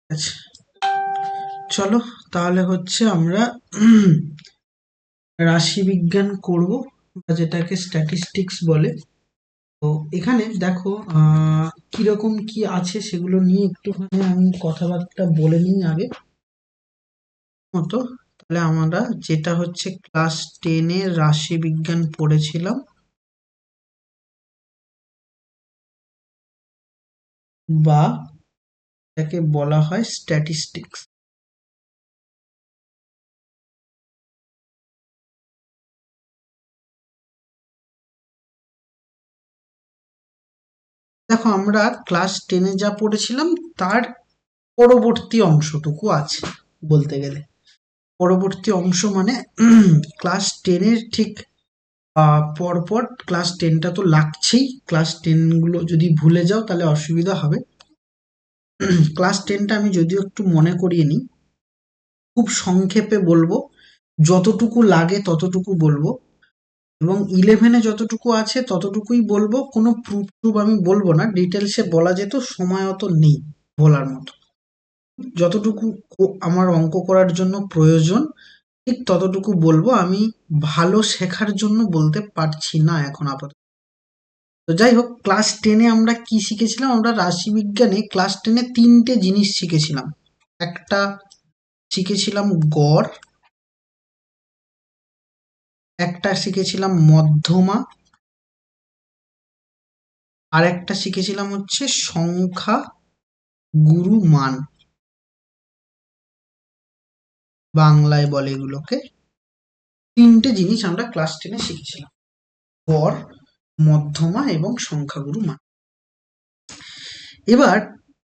আচ্ছা, চলো তাহলে হচ্ছে আমরা রাশিবিজ্ঞান করব, বা যেটাকে স্ট্যাটিস্টিক্স বলে। তো এখানে দেখো কিরকম কি আছে সেগুলো নিয়ে একটুখানি আমি কথাবার্তা বলে নিই আগে মতো। তাহলে আমরা যেটা হচ্ছে ক্লাস 10-এ রাশিবিজ্ঞান পড়েছিলাম, বা এটাকে বলা হয় স্ট্যাটিস্টিক্স। দেখো আমরা ক্লাস 10-এ যা পড়েছিলাম তার পরবর্তী অংশটুকু আছে বলতে গেলে। পরবর্তী অংশ মানে ক্লাস 10-এর ঠিক পরপর ক্লাস 10টা তো লাগছেই। ক্লাস 10 গুলো যদি ভুলে যাও তাহলে অসুবিধা হবে। ক্লাস 10টা আমি যদিও একটু মনে করিয়ে নিই, খুব সংক্ষেপে বলবো, যতটুকু লাগে ততটুকু বলবো, এবং 11-এ যতটুকু আছে ততটুকুই বলবো। কোনো প্রুফ টুফ আমি বলবো না, ডিটেলসে বলা যেত, সময় অত নেই বলার মতো। যতটুকু আমার অঙ্ক করার জন্য প্রয়োজন ঠিক ততটুকু বলবো। আমি ভালো শেখার জন্য বলতে পারছি না এখন আপাতত। তো যাই হোক, ক্লাস 10-এ আমরা কি শিখেছিলাম? আমরা রাশিবিজ্ঞানে ক্লাস 10-এ 3টে জিনিস শিখেছিলাম। একটা শিখেছিলাম গড়, একটা শিখেছিলাম মধ্যমা, আর একটা শিখেছিলাম হচ্ছে সংখ্যা গুরু মান, বাংলায় বলে এগুলোকে। 3টে জিনিস আমরা ক্লাস 10-এ শিখেছিলাম: গড়, মধ্যমা এবং সংখ্যাগুরু মান। এবার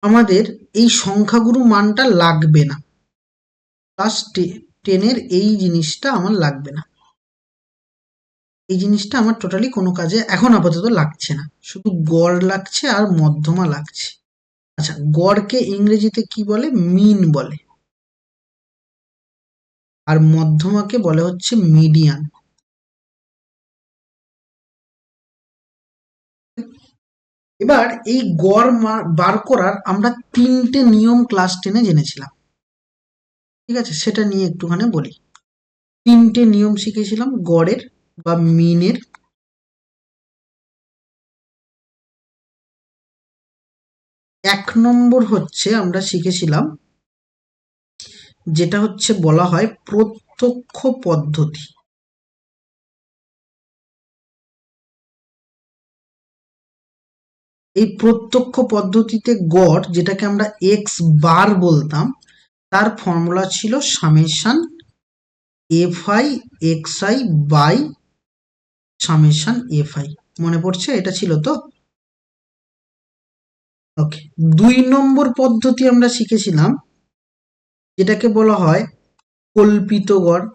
আমাদের এই সংখ্যাগুরু মানটা লাগবে না, ক্লাস 10-এর এই জিনিসটা আমার লাগবে না। এই জিনিসটা আমার টোটালি কোনো কাজে এখন আপাতত লাগছে না, শুধু গড় লাগছে আর মধ্যমা লাগছে। আচ্ছা, গড়কে ইংরেজিতে কি বলে? মিন বলে। আর মধ্যমাকে বলে হচ্ছে মিডিয়ান। এবার এই গড় বার করার আমরা 3টে নিয়ম ক্লাস 10-এ জেনেছিলাম, ঠিক আছে? সেটা নিয়ে একটুখানি বলি। 3টে নিয়ম শিখেছিলাম গড়ের বা মিনের। 1 নম্বর হচ্ছে আমরা শিখেছিলাম যেটা হচ্ছে বলা হয় প্রত্যক্ষ পদ্ধতি। এই প্রত্যক্ষ পদ্ধতিতে গড়, যেটাকে আমরা এক্স বার বলতাম, তার ফর্মুলা ছিল summation F I X I by summation F I. মনে পড়ছে? এটা ছিল তো? ওকে। 2 নম্বর পদ্ধতি আমরা শিখেছিলাম যেটাকে বলা হয় কল্পিত গড়,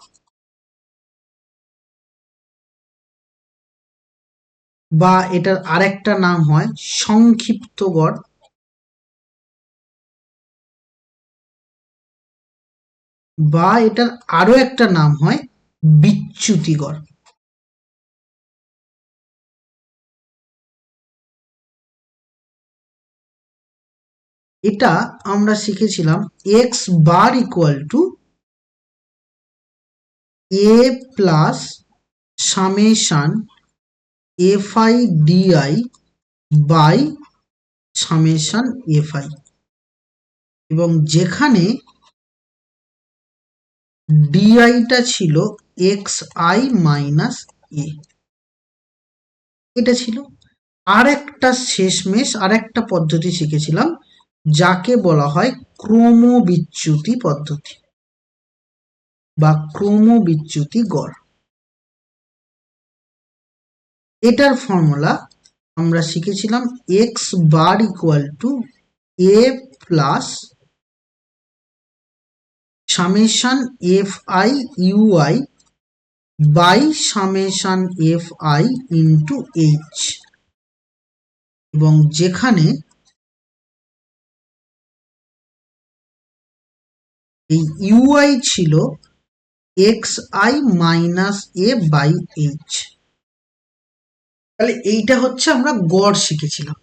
বা এটার আরেকটা নাম হয় সংক্ষিপ্ত গড়, বা এটার আরো একটা নাম হয় বিচ্যুতি গড়। এটা আমরা শিখেছিলাম X bar equal to A plus summation F I DI by summation F I, এবং যেখানে ডিআইটা ছিল এক্স আই মাইনাস এ। এটা ছিল। আর একটা শেষমেশ আর একটা পদ্ধতি শিখেছিলাম যাকে বলা হয় ক্রমবিচ্যুতি পদ্ধতি বা ক্রমবিচ্যুতি গড়। এটার ফর্মুলা আমরা শিখেছিলাম X bar equal to A plus summation F I UI by summation F I into H, এবং যেখানে এই ইউআই ছিল X I minus A by H. তাহলে এইটা হচ্ছে আমরা গড় শিখেছিলাম।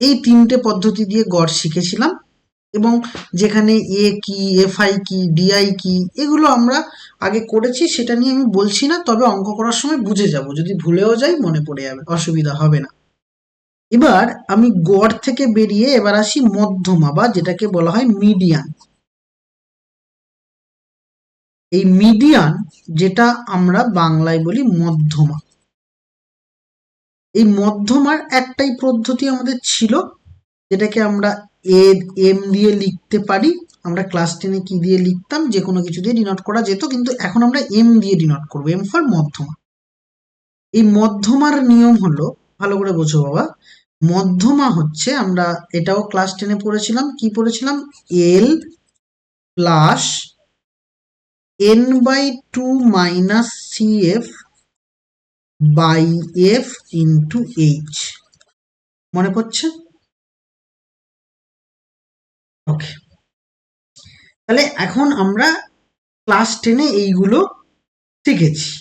এই 3টে পদ্ধতি দিয়ে গড় শিখেছিলাম। এবং যেখানে এ কি, এফআই কি, ডিআই কি, এগুলো আমরা আগে করেছি, সেটা নিয়ে আমি বলছি না, তবে অঙ্ক করার সময় বুঝে যাব, যদি ভুলেও যাই মনে পড়ে যাবে, অসুবিধা হবে না। এবার আমি গড় থেকে বেরিয়ে এবার আসি মধ্যমা, বা যেটাকে বলা হয় মিডিয়ান। এই মিডিয়ান, যেটা আমরা বাংলায় বলি মধ্যমা, এই মধ্যমার একটাই পদ্ধতি আমাদের ছিল, যেটাকে আমরা এম দিয়ে লিখতে পারি। আমরা ক্লাস 10-এ কি দিয়ে লিখতাম, যে কোনো কিছু দিয়ে ডিনোট করা যেত, কিন্তু এখন আমরা এম দিয়ে ডিনোট করবো, এম ফর মধ্যমা। এই মধ্যমার নিয়ম হলো, ভালো করে বোঝো বাবা, মধ্যমা হচ্ছে, আমরা এটাও ক্লাস 10-এ পড়েছিলাম, কি পড়েছিলাম, l plus n/2 minus CF by F into H, মনে পড়ছে? ওকে, তাহলে এখন আমরা ক্লাস 10-এ এইগুলো শিখেছি,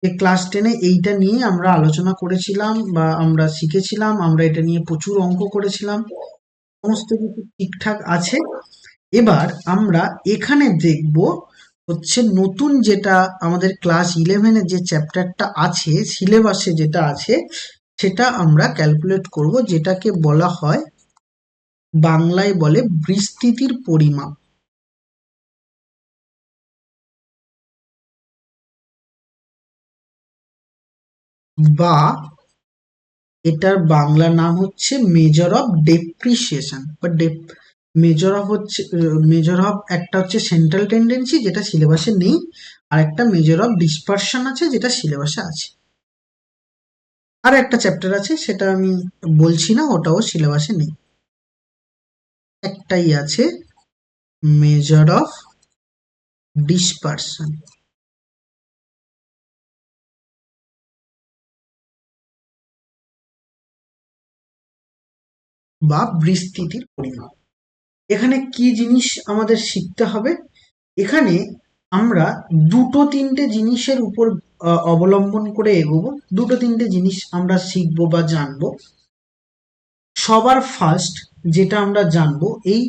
যে ক্লাস 10-এ এইটা নিয়ে আমরা আলোচনা করেছিলাম বা আমরা শিখেছিলাম, আমরা এটা নিয়ে প্রচুর অঙ্ক করেছিলাম, সমস্ত কিছু ঠিকঠাক আছে। এবার আমরা এখানে দেখব হচ্ছে নতুন যেটা আমাদের ক্লাস 11-এ যে চ্যাপ্টারটা আছে, সিলেবাসে যেটা আছে, সেটা আমরা ক্যালকুলেট করব, যেটাকে বলা হয়, বাংলায় বলে বিস্তৃতির পরিমাপ, বা এটার বাংলা নাম হচ্ছে মেজর অফ ডেপ্রিসিয়েশন, বা মেজর অফ হচ্ছে, মেজর অফ একটা হচ্ছে সেন্ট্রাল টেন্ডেন্সি, যেটা সিলেবাসে নেই, আর একটা মেজর অফ ডিসপারশন আছে, যেটা সিলেবাসে আছে। আর একটা চ্যাপ্টার আছে, সেটা আমি বলছি না, ওটাও সিলেবাসে নেই। একটাই আছে, মেজর অফ ডিসপারশন, বা বিস্তৃতির পরিমাপ। এখানে কি জিনিস আমাদের শিখতে হবে, এখানে আমরা দুটো তিনটে জিনিসের উপর অবলম্বন করে এগোবো, দুটো তিনটে জিনিস আমরা শিখবো বা জানবো। সবার ফার্স্ট যেটা আমরা জানবো, এই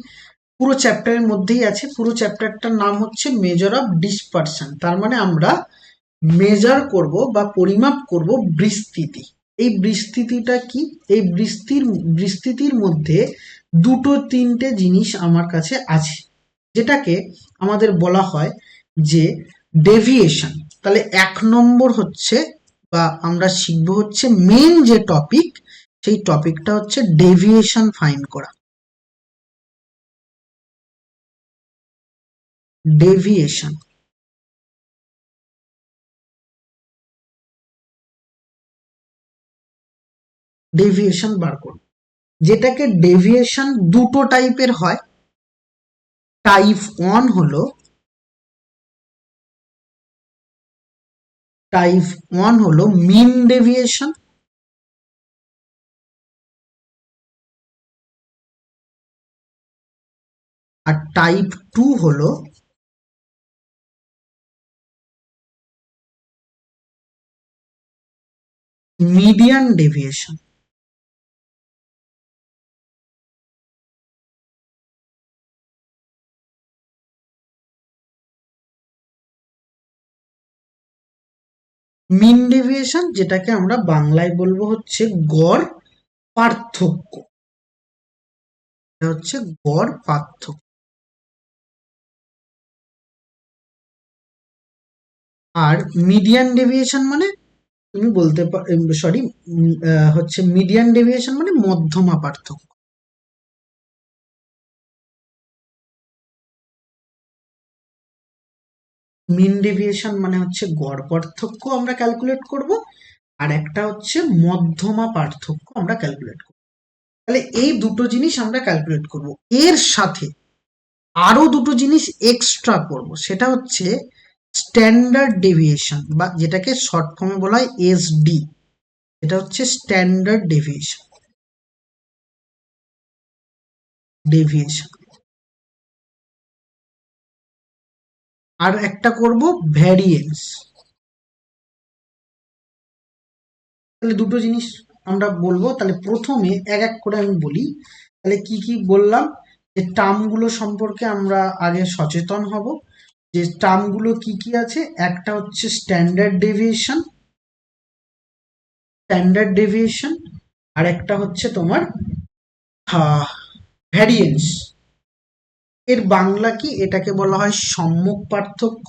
পুরো চ্যাপ্টারের মধ্যেই আছে, পুরো চ্যাপ্টারটার নাম হচ্ছে মেজর অফ ডিসপারশন, তার মানে আমরা মেজার করব বা পরিমাপ করব বিস্তৃতি। এই বিস্তৃতিটা কি, এই বিস্তৃতির মধ্যে দুটো তিনটে জিনিস আমার কাছে আছে, যেটাকে আমাদের বলা হয় যে ডেভিয়েশন। তাহলে 1 নম্বর হচ্ছে, বা আমরা শিখবো হচ্ছে মেন যে টপিক, সেই টপিকটা হচ্ছে ডেভিয়েশন ফাইন্ড করা। ডেভিয়েশন, ডেভিয়েশন বার করব, যেটাকে ডেভিয়েশন দুটো টাইপের হয়। টাইপ 1 হলো, মিন ডেভিয়েশন, আর টাইপ 2 হলো মিডিয়ান ডেভিয়েশন। মিন ডেভিয়েশন, যেটাকে আমরা বাংলায় বলবো হচ্ছে গড় পার্থক্য, এটা হচ্ছে গড় পার্থক্য। আর মিডিয়ান ডেভিয়েশন মানে, তুমি বলতে সরি, হচ্ছে মিডিয়ান ডেভিয়েশন মানে মধ্যমা পার্থক্য। মিন ডেভিয়েশন মানে হচ্ছে গড় পার্থক্য আমরা ক্যালকুলেট করব, আর একটা হচ্ছে মধ্যমা পার্থক্য আমরা ক্যালকুলেট করব। তাহলে এই দুটো জিনিস আমরা ক্যালকুলেট করব, এর সাথে আরো দুটো জিনিস এক্সট্রা করব, সেটা হচ্ছে স্ট্যান্ডার্ড ডেভিয়েশন, বা যেটাকে শর্ট ফর্মে বলা হয় SD, এটা হচ্ছে স্ট্যান্ডার্ড ডেভিয়েশন। আর একটা করব ভ্যারিয়েন্স। তাহলে দুটো জিনিস আমরা বলবো, তাহলে প্রথমে এক এক করে আমি বলি। তাহলে কি কি বললাম, যে টার্মগুলো সম্পর্কে আমরা আগে সচেতন হব, যে টার্মগুলো কি কি আছে। একটা হচ্ছে স্ট্যান্ডার্ড ডেভিয়েশন, আর একটা হচ্ছে তোমার ভ্যারিয়েন্স। এর বাংলা কি, এটাকে বলা হয় সম্মুখ পার্থক্য,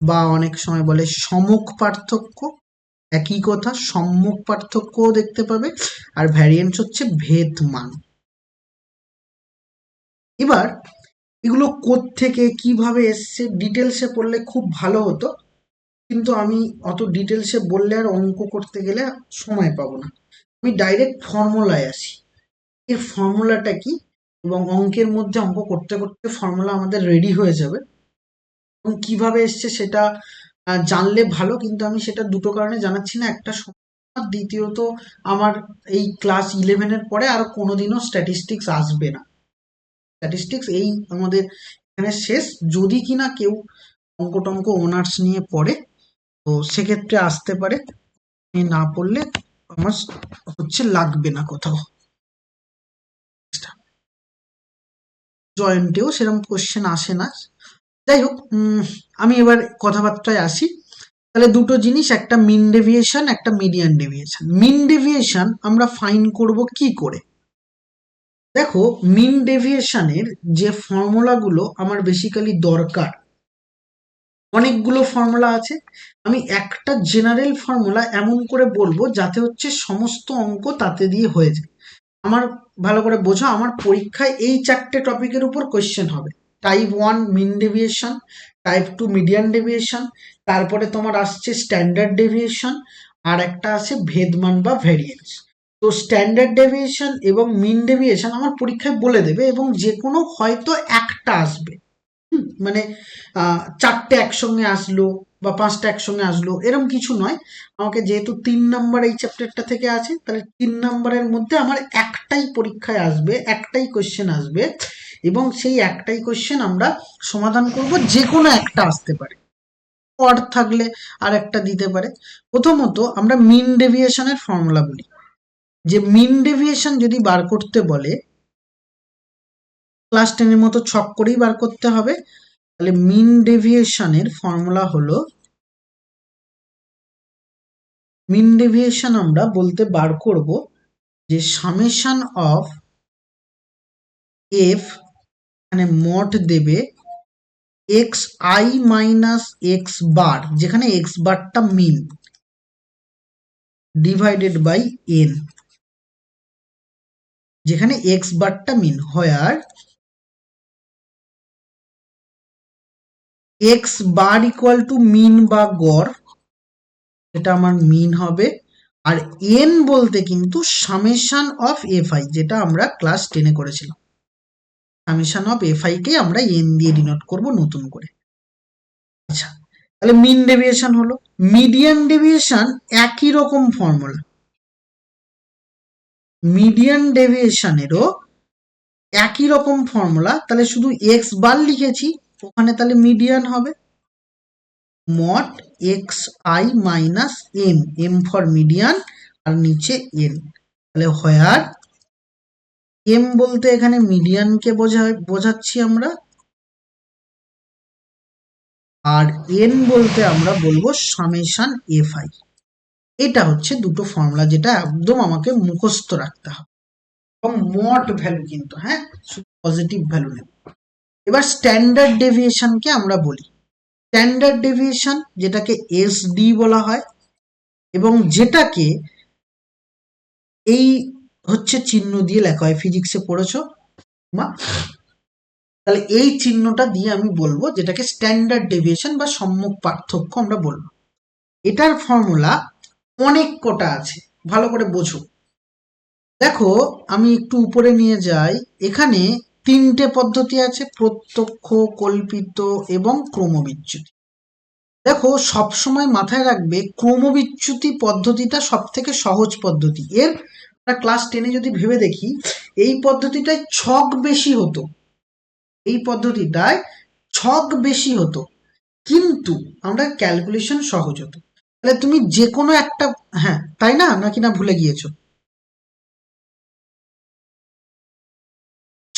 বা অনেক সময় বলে সমুখ পার্থক্য। একই কথা, সম্মুখ পার্থক্যও দেখতে পাবে, আর ভ্যারিয়েন্স হচ্ছে ভেদ মান। এবার এগুলো কোত্থেকে কিভাবে এসছে ডিটেলসে পড়লে খুব ভালো হতো, কিন্তু আমি অত ডিটেলসে বললে আর অঙ্ক করতে গেলে সময় পাবো না। আমি ডাইরেক্ট ফর্মুলায় আসি। এর ফর্মুলাটা কি, এবং অঙ্কের মধ্যে অঙ্ক করতে করতে ফর্মুলা আমাদের রেডি হয়ে যাবে, এবং কিভাবে এসছে সেটা জানলে ভালো। কিন্তু আমি সেটা দুটো কারণে জানাচ্ছি না, একটা আর দ্বিতীয়ত আমার এই ক্লাস 11-এর পরে আর কোনোদিনও স্ট্যাটিস্টিক্স আসবে না। স্ট্যাটিস্টিক্স এই আমাদের এখানে শেষ, যদি কিনা কেউ অঙ্ক টঙ্ক অনার্স নিয়ে পড়ে তো সেক্ষেত্রে আসতে পারে, না পড়লে আমার হচ্ছে লাগবে না কোথাও। জয়েন্টেও সেরকম কোশ্চেন আসে না। যাই হোক, আমি এবার কথাবার্তায় আসি। তাহলে দুটো জিনিস, একটা মিন ডেভিয়েশন, একটা মিডিয়ান ডেভিয়েশন। মিন ডেভিয়েশন আমরা ফাইন করব কি করে? দেখো, মিন ডেভিয়েশনের যে ফর্মুলাগুলো আমার বেসিক্যালি দরকার, অনেকগুলো ফর্মুলা আছে। আমি একটা জেনারেল ফর্মুলা এমন করে বলবো যাতে হচ্ছে সমস্ত অঙ্ক তাতে দিয়ে হয়ে যায়। আমার ভালো করে বোঝো, আমার পরীক্ষায় এই চারটে টপিকের উপর কোয়েশ্চেন হবে। টাইপ 1 মিন ডেভিয়েশন, টাইপ 2 মিডিয়ান ডেভিয়েশন, তারপরে তোমার আসছে স্ট্যান্ডার্ড ডেভিয়েশন, আর একটা আছে ভেদমান বা ভ্যারিয়েন্স। তো স্ট্যান্ডার্ড ডেভিয়েশন এবং মিন ডেভিয়েশন আমার পরীক্ষায় বলে দেবে, এবং যে কোনো হয়তো একটা আসবে। মানে চারটে একসঙ্গে আসলো বা পাঁচটা একসঙ্গে আসলো এরকম কিছু নয়। আমাকে যেহেতু 3 নম্বর এই চ্যাপ্টারটা থেকে আছে, তাহলে 3 নম্বরের মধ্যে আমার একটাই পরীক্ষায় আসবে, একটাই কোয়েশ্চেন আসবে, এবং সেই একটাই কোয়েশ্চেন আমরা সমাধান করব। যে কোনো একটা আসতে পারে, পর থাকলে আর একটা দিতে পারে। প্রথমত আমরা মিন ডেভিয়েশনের ফর্মুলা বলি। যে মিন ডেভিয়েশন যদি বার করতে বলে, ক্লাস 10-এর মতো ছক করেই বার করতে হবে। তাহলে মিন ডেভিয়েশনের ফর্মুলা হলো, মিন ডেভিয়েশন আমরা বলতে বার করব যে সামেশন অফ এফ, এখানে মড দেবে এক্স আই মাইনাস এক্স বার, যেখানে এক্স বারটা মিন, ডিভাইডেড বাই এন, যেখানে এক্স বারটা মিন, হোয়ার এক্স বার ইকুয়াল টু মিন বা গড়, এটা আমার মিন হবে। আর এন বলতে কিন্তু সামেশন অফ এফ আই, যেটা আমরা ক্লাস 10-এ করেছিলাম। Summation of F I K আমরা এন দিয়ে ডিনোট করব নতুন করে। আচ্ছা, তাহলে মিন ডেভিয়েশন হলো। মিডিয়ান ডেভিয়েশন একই রকম ফর্মুলা, মিডিয়ান ডেভিয়েশনেরও একই রকম ফর্মুলা। তাহলে শুধু এক্স বার লিখেছি, ওখানে তাহলে মিডিয়ান হবে mod x I minus m, m for median, আর নিচে এন। তাহলে হোয়ার এম বলতে এখানে মিডিয়ানকে বোঝাচ্ছি আমরা, আর এন বলতে আমরা বলবো সামেশন এফ আই। এটা হচ্ছে দুটো ফর্মুলা যেটা একদম আমাকে মুখস্থ রাখতে হবে, এবং মড ভ্যালু কিন্তু, হ্যাঁ, শুধু পজিটিভ ভ্যালু নেই। এবার স্ট্যান্ডার্ড ডেভিয়েশনকে আমরা বলি। স্ট্যান্ডার্ড ডেভিয়েশন যেটাকে এসডি বলা হয়, এবং যেটাকে এই হচ্ছে চিহ্ন দিয়ে লেখা হয়, ফিজিক্সে পড়েছো মা। তাহলে এই চিহ্নটা দিয়ে আমি বলবো যেটাকে স্ট্যান্ডার্ড ডেভিয়েশন বা সম্মুখ পার্থক্য আমরা বলবো। এটার ফর্মুলা অনেক কটা আছে, ভালো করে বোঝো। দেখো, আমি একটু উপরে নিয়ে যাই। এখানে 3টে পদ্ধতি আছে, প্রত্যক্ষ, কল্পিত এবং ক্রমবিচ্যুতি। দেখো, সবসময় মাথায় রাখবে ক্রমবিচ্যুতি পদ্ধতিটা সব থেকে সহজ পদ্ধতি। এর ক্লাস 10-এ যদি ভেবে দেখি, এই পদ্ধতিটায় ছক বেশি হতো, এই পদ্ধতিটায় ছক বেশি হতো, কিন্তু আমরা ক্যালকুলেশন সহজ হতো। তাহলে তুমি যে কোনো একটা, হ্যাঁ তাই না, নাকি না ভুলে গিয়েছো?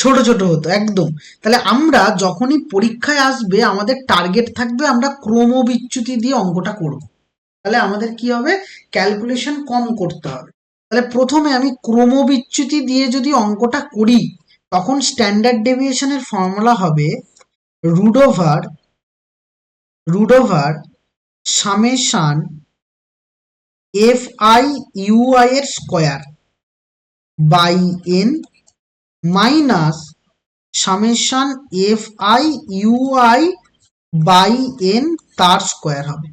ছোট ছোট হতো একদম। তাহলে আমরা যখনই পরীক্ষায় আসবে আমাদের টার্গেট থাকবে আমরা ক্রমবিচ্যুতি দিয়ে অঙ্কটা করব। তাহলে আমাদের কি হবে, ক্যালকুলেশন কম করতে হবে। তাহলে প্রথমে আমি ক্রমবিচ্যুতি দিয়ে যদি অঙ্কটা করি তখন স্ট্যান্ডার্ড ডেভিয়েশনের ফর্মুলা হবে root over summation F I U I এর square by N minus summation F I UI by N তার স্কোয়ার হবে।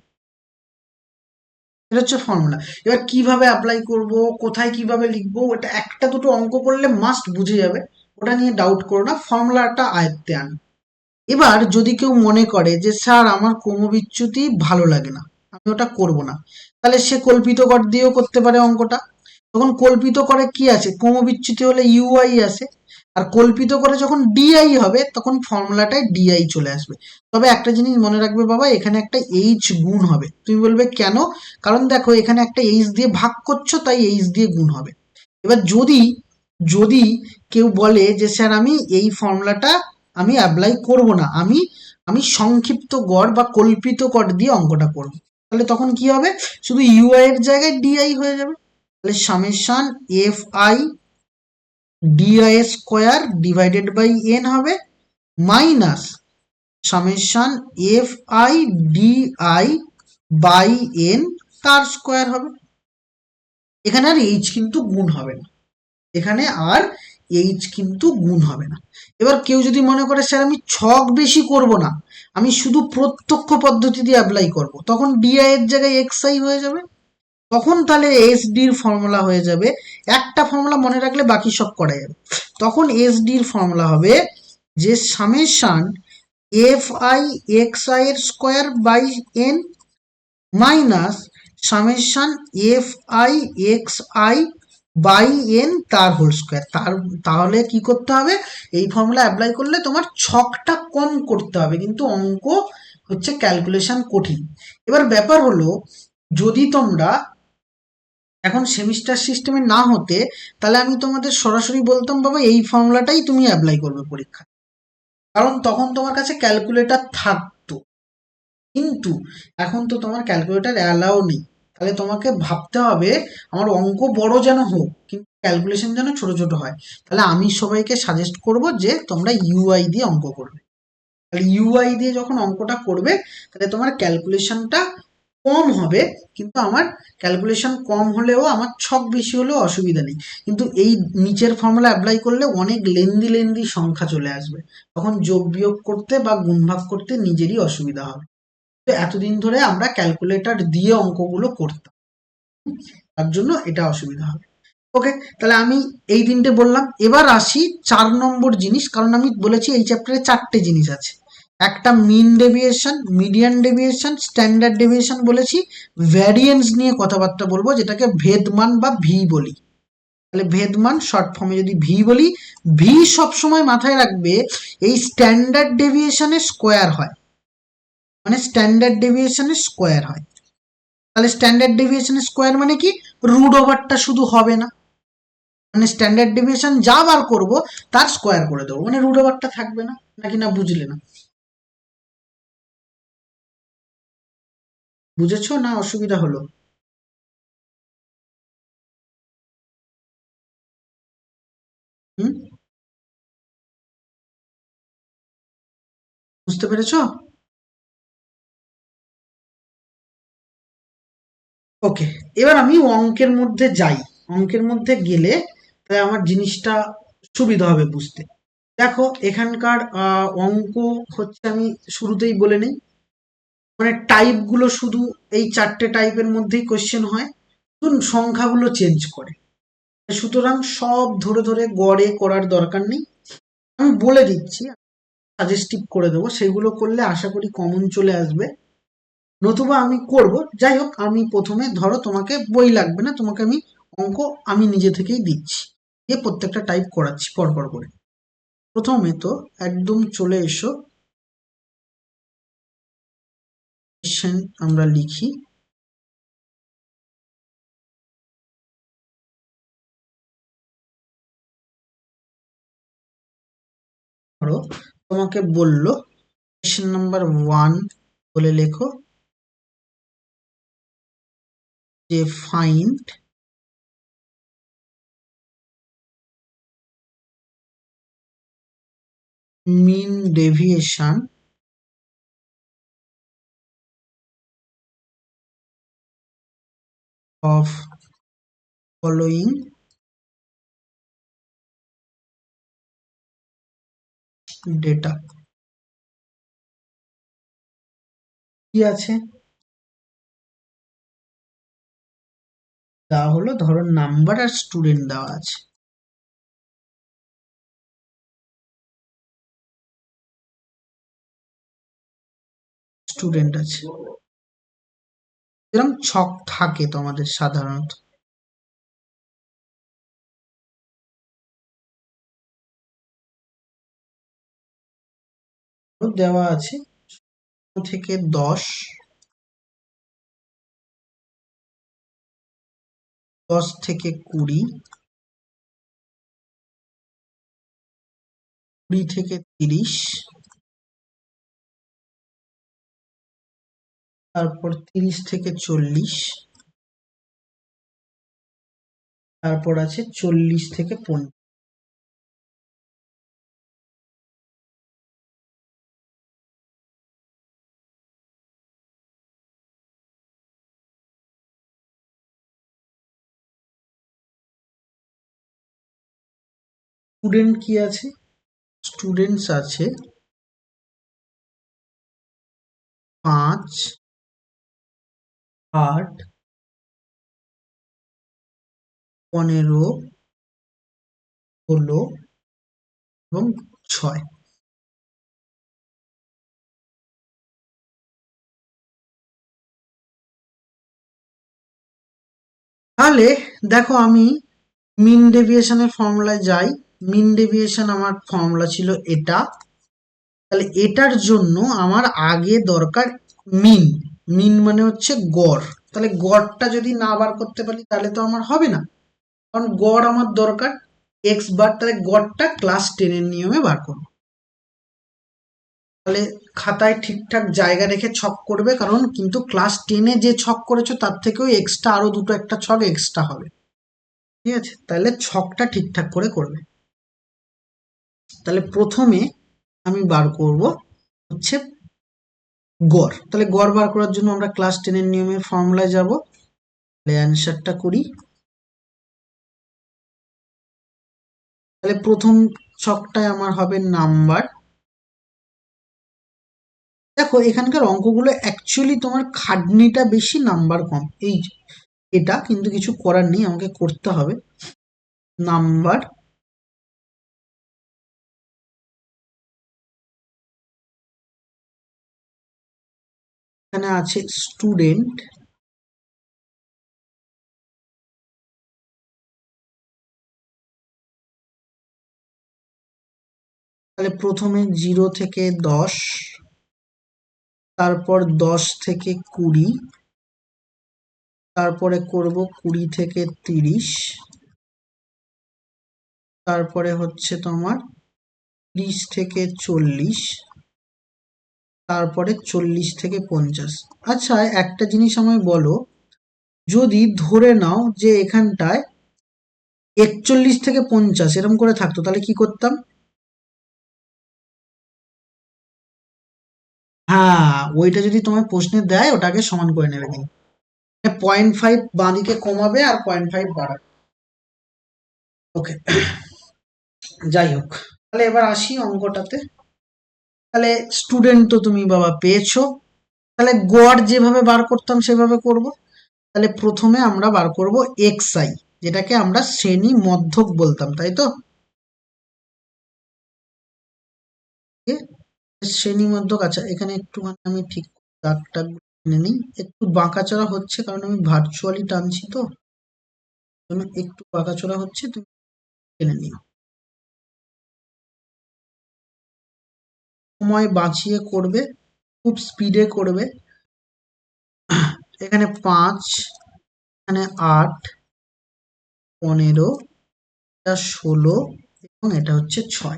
এটা হচ্ছে ফর্মুলা। এবার কিভাবে অ্যাপ্লাই করব, কোথায় কিভাবে লিখবো, এটা একটা দুটো অঙ্ক করলে মাস্ট বুঝে যাবে, ওটা নিয়ে ডাউট করো না, ফর্মুলাটা আয়ত্তে আন। এবার যদি কেউ মনে করে যে স্যার আমার ক্রমবিচ্যুতি ভালো লাগে না, আমি ওটা করব না, তাহলে সে কল্পিত কর দিয়েও করতে পারে অঙ্কটা। তখন কল্পিত করে কি আছে, ক্রমবিচ্যুতি হলে ইউআই আসে, আর কল্পিত করে যখন ডিআই হবে তখন ফর্মুলাটায় ডিআই চলে আসবে। তবে একটা জিনিস মনে রাখবে বাবা, এখানে একটা এইচ গুণ হবে। তুমি বলবে কেন, কারণ দেখো এখানে একটা এইচ দিয়ে ভাগ করছো তাই এইচ দিয়ে গুণ হবে। এবার যদি যদি কেউ বলে যে স্যার আমি এই ফর্মুলাটা আমি অ্যাপ্লাই করব না, আমি আমি সংক্ষিপ্ত গড় বা কল্পিত গড় দিয়ে অঙ্কটা করব, তাহলে তখন কি হবে, শুধু ইউআই এর জায়গায় ডিআই হয়ে যাবে। তাহলে summation F I D I square divided by N হবে minus summation F I DI by N তার স্কোয়ার হবে। এখানে আর এইচ কিন্তু গুণ হবে না, এখানে আর এইচ কিন্তু গুণ হবে না। এবার কেউ যদি মনে করে স্যার আমি ছক বেশি করব না, আমি শুধু প্রত্যক্ষ পদ্ধতি দিয়ে অ্যাপ্লাই করব, তখন ডিআই এর জায়গায় এক্স আই হয়ে যাবে। তখন তাহলে এস ডির ফর্মুলা হয়ে যাবে, একটা ফর্মুলা মনে রাখলে বাকি সব করা যাবে। তখন এস ডির ফর্মুলা হবে যে summation F I X I এর square by N minus summation F I X I by N তার হোল স্কোয়ার। তাহলে কি করতে হবে, এই ফর্মুলা অ্যাপ্লাই করলে তোমার ছকটা কম করতে হবে, কিন্তু অঙ্ক হচ্ছে ক্যালকুলেশন কঠিন। এবার ব্যাপার হলো, যদি তোমরা এখন সেমিস্টার সিস্টেমে না হতে, তাহলে আমি তোমাদের সরাসরি বলতাম বাবা এই ফর্মুলাটাই তুমি অ্যাপ্লাই করবে পরীক্ষা, কারণ তখন তোমার কাছে ক্যালকুলেটর থাকতো। কিন্তু এখন তো তোমার ক্যালকুলেটর অ্যালাও নেই, তাহলে তোমাকে ভাবতে হবে আমার অঙ্ক বড় যেন হোক কিন্তু ক্যালকুলেশন যেন ছোট ছোট হয়। তাহলে আমি সবাইকে সাজেস্ট করব যে তোমরা ইউআই দিয়ে অঙ্ক করবে। তাহলে ইউআই দিয়ে যখন অঙ্কটা করবে তাহলে তোমার ক্যালকুলেশনটা কম হবে, কিন্তু আমার ক্যালকুলেশন কম হলেও আমার ছক বেশি হলেও অসুবিধা নেই। কিন্তু এই নিচের ফর্মুলা অ্যাপ্লাই করলে অনেক লেন্দি সংখ্যা চলে আসবে, তখন যোগ বিয়োগ করতে বা গুণভাগ করতে নিজেরই অসুবিধা হবে। তো এতদিন ধরে আমরা ক্যালকুলেটর দিয়ে অঙ্কগুলো করতাম, তার জন্য এটা অসুবিধা হবে। ওকে, তাহলে আমি এই তিনটে বললাম। এবার আসি 4 নম্বর জিনিস, কারণ আমি বলেছি এই চ্যাপ্টারে 4টে জিনিস আছে। একটা mean deviation, median deviation, standard deviation বলেছি, ভ্যারিয়েন্স নিয়ে কথাবার্তা বলবো যেটাকে ভেদমান বা ভি বলি। তাহলে ভেদমান শর্ট ফর্মে যদি ভি বলি, ভি সবসময় মাথায় রাখবে এই স্ট্যান্ডার্ড ডেভিয়েশনের স্কোয়ার হয়, মানে স্ট্যান্ডার্ড ডেভিয়েশনের স্কোয়ার হয়। তাহলে স্ট্যান্ডার্ড ডেভিয়েশনের স্কোয়ার মানে কি, রুট ওভারটা শুধু হবে না, মানে স্ট্যান্ডার্ড ডেভিয়েশন যা বার করবো তার স্কোয়ার করে দেবো, মানে রুট ওভারটা থাকবে না। নাকি না বুঝলে না, বুঝেছো না অসুবিধা হলো? হুম, বুঝতে পেরেছো? ওকে, এবার আমি অঙ্কের মধ্যে যাই। অঙ্কের মধ্যে গেলে তাহলে আমার জিনিসটা সুবিধা হবে বুঝতে। দেখো এখানকার অঙ্ক হচ্ছে, আমি শুরুতেই বলে নেই, মানে টাইপগুলো শুধু এই 4টে টাইপের মধ্যেই কোশ্চেন হয়, শুধু সংখ্যাগুলো চেঞ্জ করে। সুতরাং সব ধরে ধরে গড়ে করার দরকার নেই, আমি বলে দিচ্ছি, সাজেস্টিভ করে দেবো, সেগুলো করলে আশা করি কমন চলে আসবে। নতুবা আমি করব, যাই হোক আমি প্রথমে ধরো তোমাকে বই লাগবে না, তোমাকে আমি অঙ্ক আমি নিজে থেকেই দিচ্ছি, দিয়ে প্রত্যেকটা টাইপ করাচ্ছি পরপর করে। প্রথমে তো একদম চলে এসো, কোশ্চেন আমরা লিখি। ধরো তোমাকে বললো কোয়েশ্চেন নাম্বার 1 বলে লেখো যে find mean deviation of following data। কি আছে দেওয়া হলো, ধরো নাম্বার আর স্টুডেন্ট দেওয়া আছে। স্টুডেন্ট আছে, এরকম ছক থাকে তোমাদের সাধারণত। দেওয়া আছে থেকে 10, 10 থেকে 20, 20 থেকে 30, তারপর 30 থেকে 40, তারপর আছে 40 থেকে 50। স্টুডেন্ট কি আছে? স্টুডেন্টস আছে 5, 8, 15, 16 এবং 6। তাহলে দেখো আমি মিন ডেভিয়েশনের ফর্মুলায় যাই। মিন ডেভিয়েশন আমার ফর্মুলা ছিল এটা। তাহলে এটার জন্য আমার আগে দরকার মিন। মিন মানে হচ্ছে গড়। তাহলে গড়টা যদি না বার করতে পারি তাহলে তো আমার হবে না, কারণ গড় আমার দরকার এক্স বার। তাহলে গড়টা ক্লাস 10 এর নিয়মে বার করবো। তাহলে খাতায় ঠিকঠাক জায়গা রেখে ছক করবে, কারণ কিন্তু ক্লাস 10-এ যে ছক করেছো তার থেকেও এক্সট্রা আরো দুটো একটা ছক এক্সট্রা হবে। ঠিক আছে, তাহলে ছকটা ঠিকঠাক করে করবে। তাহলে প্রথমে আমি বার করব হচ্ছে গড়। তাহলে গড় বার করার জন্য আমরা ক্লাস 10-এর নিয়মের ফর্মুলায় যাব। তাহলে অ্যান্সারটা করি। তাহলে প্রথম ছকটায় আমার হবে নাম্বার। দেখো এখানকার অঙ্কগুলো অ্যাকচুয়ালি তোমার খাটনিটা বেশি, নাম্বার কম। এটা কিন্তু কিছু করার নেই, আমাকে করতে হবে। নাম্বার, এখানে আছে স্টুডেন্ট, তাহলে প্রথমে 0 থেকে 10, তারপর 10 থেকে 20, তারপরে করব 20 থেকে 30, তারপরে হচ্ছে তোমার 30 থেকে 40, তারপরে 40 থেকে 50। আচ্ছা একটা জিনিস আমায় বলো, যদি ধরে নাও যে এখানটায় 41 থেকে 50 এরকম করে থাকতো তাহলে কি করতাম? হ্যাঁ, ওইটা যদি তোমার প্রশ্নে দেয় ওটাকে সমান করে নেবে কিন্তু 0.5 বাঁদিকে কমাবে আর 0.5 বাড়াবে। ওকে, যাই হোক, তাহলে এবার আসি অঙ্কটাতে। তাহলে স্টুডেন্ট তো তুমি বাবা পেয়েছো। তাহলে গড় যেভাবে বার করতাম সেভাবে করব। তাহলে প্রথমে আমরা বার করব এক্সআই, যেটাকে আমরা শ্রেণী মধ্যক বলতাম, তাই তো? শ্রেণী মধ্যক। আচ্ছা এখানে একটুখানি আমি ঠিক দাগটা টেনে নিই। একটু বাঁকাচড়া হচ্ছে কারণ আমি ভার্চুয়ালি টানছি, তো জন্য একটু বাঁকাচড়া হচ্ছে, তুমি টেনে নিও। সময় বাঁচিয়ে করবে, খুব স্পিডে করবে। এখানে 5, এখানে 8, 15, এটা 16 এবং এটা হচ্ছে 6।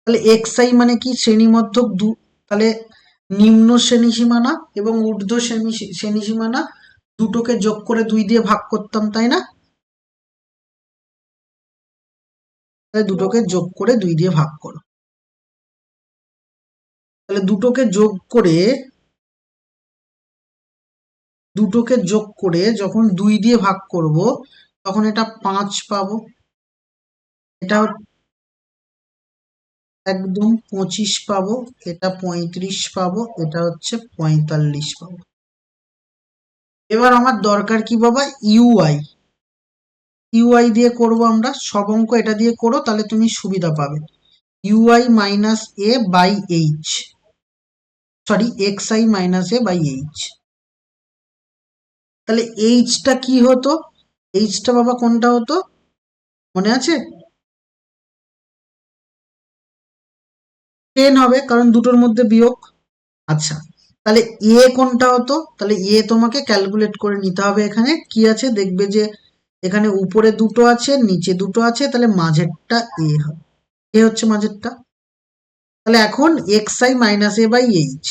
তাহলে xi মানে কি, শ্রেণীমধ্যক তাহলে নিম্ন শ্রেণীসীমানা এবং ঊর্ধ্ব শ্রেণীসীমানা দুটোকে যোগ করে 2 দিয়ে ভাগ করতাম, তাই না? তাহলে দুটোকে যোগ করে 2 দিয়ে ভাগ করো। তাহলে দুটোকে যোগ করে যখন 2 দিয়ে ভাগ করব তখন এটা 5 পাবো। এটা একদম 25 পাবো, এটা 35 পাবো, এটা হচ্ছে 45 পাবো। এবার আমার দরকার কি বাবা, ইউআই। ইউআই দিয়ে করব আমরা, সব অঙ্ক এটা দিয়ে করো, তাহলে তুমি সুবিধা পাবে। UI minus A by H, sorry XI minus A by H. তাহলে এইচটা কি হতো, এইচটা বাবা কোনটা হতো মনে আছে? 10 হবে, কারণ দুটোর মধ্যে বিয়োগ। আচ্ছা, তাহলে এ কোনটা হতো, তাহলে এ তোমাকে ক্যালকুলেট করে নিতে হবে। এখানে কি আছে দেখবে যে এখানে উপরে দুটো আছে, নিচে দুটো আছে, তাহলে মাঝেরটা এ হবে, এ হচ্ছে মাঝেরটা। তাহলে এখন X I minus A by H,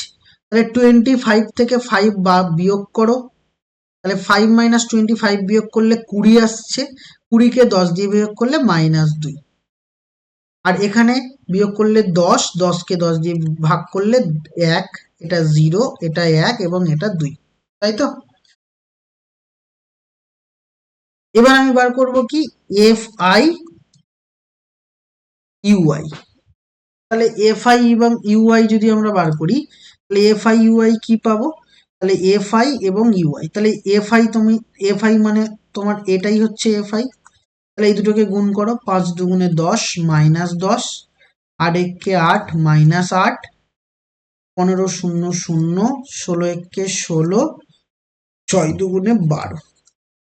তাহলে 25 থেকে 5 বিয়োগ করো। তাহলে 5 মাইনাস 25 বিয়োগ করলে 20 আসছে, 20কে 10 দিয়ে বিয়োগ করলে -2। আর এখানে বিয়োগ করলে 10, 10কে 10 দিয়ে ভাগ করলে 1, এটা 0, এটা 1 এবং এটা 2, তাই তো? এবার আমি বার করব কি, এফ আই ইউআই। তাহলে এফ আই এবং ইউআই যদি আমরা বার করি, তাহলে এফ আই ইউআই কি পাবো, তাহলে এফ আই এবং ইউআই, তাহলে এফ আই এফ আই মানে তোমার এটাই হচ্ছে এফ আই। তাহলে এই দুটোকে গুণ করো, 5 দুগুণে 10 -10, 8 একে 8 -8, 15 শূন্য শূন্য, 16 একে 16, 6 দুগুণে 12।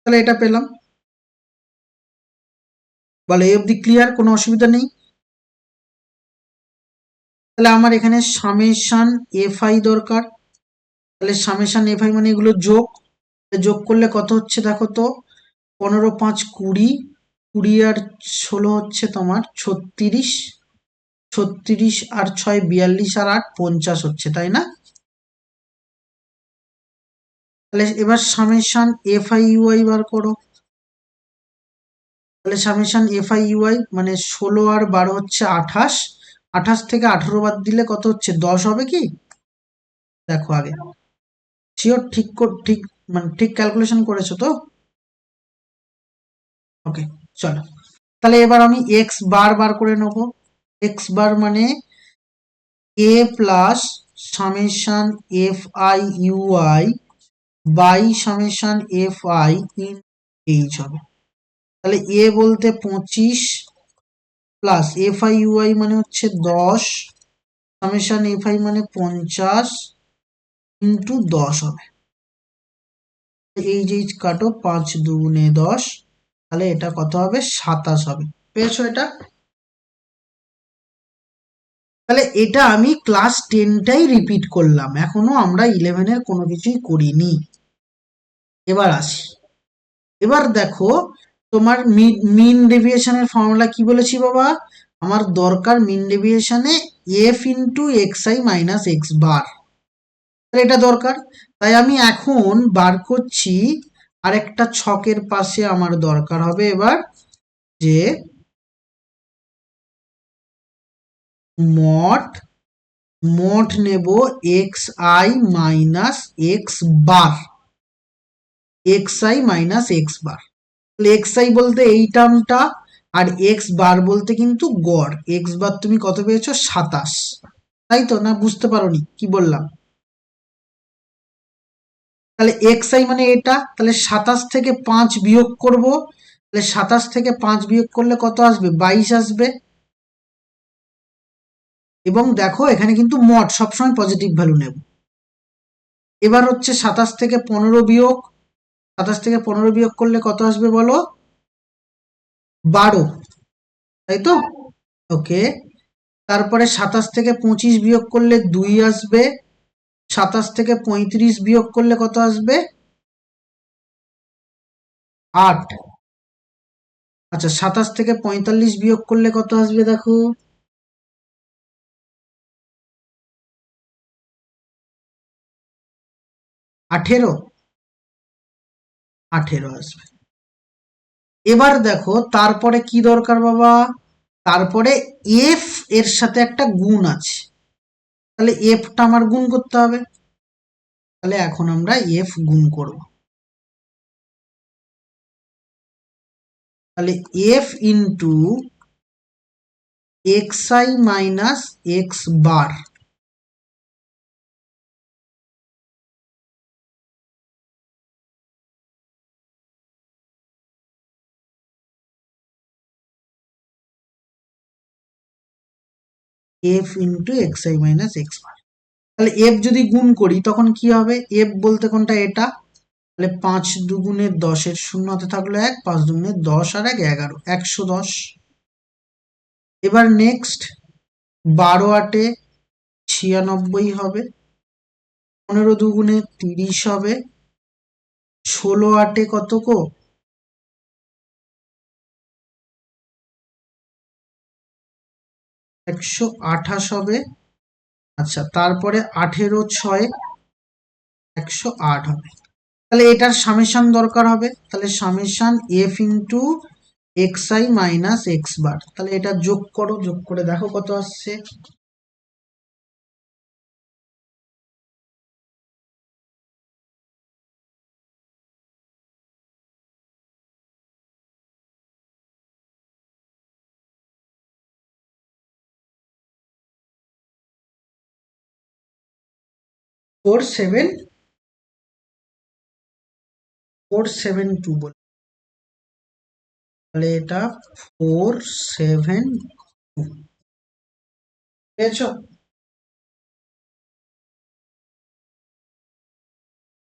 তাহলে এটা পেলাম। বলে এই অবধি ক্লিয়ার, কোনো অসুবিধা নেই? তাহলে আমার এখানে সামেশান এফ আই দরকার। তাহলে সামেশান এফ আই মানে এগুলো যোগ, যোগ করলে কত হচ্ছে দেখো তো, 15 5 20, 20 আর 16 হচ্ছে তোমার 36, 36 আর 6 42 আর 8 50 হচ্ছে, তাই না? তাহলে এবার সামেশান এফ আই ইউআই বার করো। তাহলে সামেশান এফ আই ইউআই মানে 16 আর 12 হচ্ছে 28, 28 থেকে 18 বাদ দিলে কত হচ্ছে, 10 হবে কি? দেখো আগে শিওর, ঠিক মানে ঠিক ক্যালকুলেশন করেছো তো? ওকে, চলো। তাহলে এবার আমি এক্স বার বার করে নেবো। এক্স বার মানে A plus summation F I UI by summation F I in H হবে। তাহলে এ বলতে 25 প্লাস এফ আই ইউআই মানে হচ্ছে 10, সামেশান এফ আই মানে 50 ইন্টু 10 হবে। এই যে কাটো, 5 দুগুণে 10, তাহলে এটা কত হবে, 27 হবে। পেয়েছো এটা? তাহলে এটা আমি ক্লাস 10টাই রিপিট করলাম, এখনো আমরা 11-এর কোনো কিছুই করিনি। এবার আসি, এবার দেখো তোমার মিন ডেভিয়েশনের ফর্মুলা কি বলেছি বাবা, আমার দরকার মিন ডেভিয়েশনে F into X I minus X bar, তাহলে এটা দরকার। তাই আমি এখন বার করছি আরেকটা ছকের পাশে, আমার দরকার হবে এবার যে মড, মোট নেব X I minus X bar, X I minus X bar. তাহলে এক্স আই বলতে এই টার্মটা, আর এক্স বার বলতে কিন্তু গড়। এক্স বার তুমি কত পেয়েছো, 27, তাই তো? না বুঝতে পারোনি কি বললাম? তাহলে এক্স আই মানে এটা, তাহলে 27 থেকে 5 বিয়োগ করব, তাহলে 27 থেকে 5 বিয়োগ করলে কত আসবে, 22 আসবে। এবং দেখো এখানে কিন্তু মড সবসময় পজিটিভ ভ্যালু নেব। এবার হচ্ছে 27 থেকে 15 বিয়োগ, 27 থেকে 15 বিয়োগ করলে কত আসবে বলো, 12, তাই তো? ওকে, তারপরে 27 থেকে 25 বিয়োগ করলে 2 আসবে, 27 থেকে 35 বিয়োগ করলে কত আসবে, 8। আচ্ছা, 27 থেকে 45 বিয়োগ করলে কত আসবে দেখো, 18, 18 আসবে। এবার দেখো তারপরে কি দরকার বাবা, তারপরে এফ এর সাথে একটা গুণ আছে, তাহলে এফটা আমার গুণ করতে হবে। তাহলে এখন আমরা এফ গুণ করব। তাহলে F into X I minus X bar, F into X I minus X bar. তাহলে এফ যদি গুণ করি তখন কি হবে, এফ বলতে কোনটা এটা, তাহলে 5×2 = 10, শূন্য হাতে থাকলো 1, 5×2 = 10 আর 1 11, 110। এবার নেক্সট 12×8 = 96 হবে, 15×2 = 30 হবে, 16×8 কত গো, 128 হবে। আচ্ছা তারপরে 18×6 = 108 হবে। তাহলে এটার সামেশন দরকার হবে, তাহলে summation F into X I minus X bar, তাহলে এটা যোগ করো, যোগ করে দেখো কত আসছে। 4742 বলে, তাহলে এটা 472 পেয়েছো।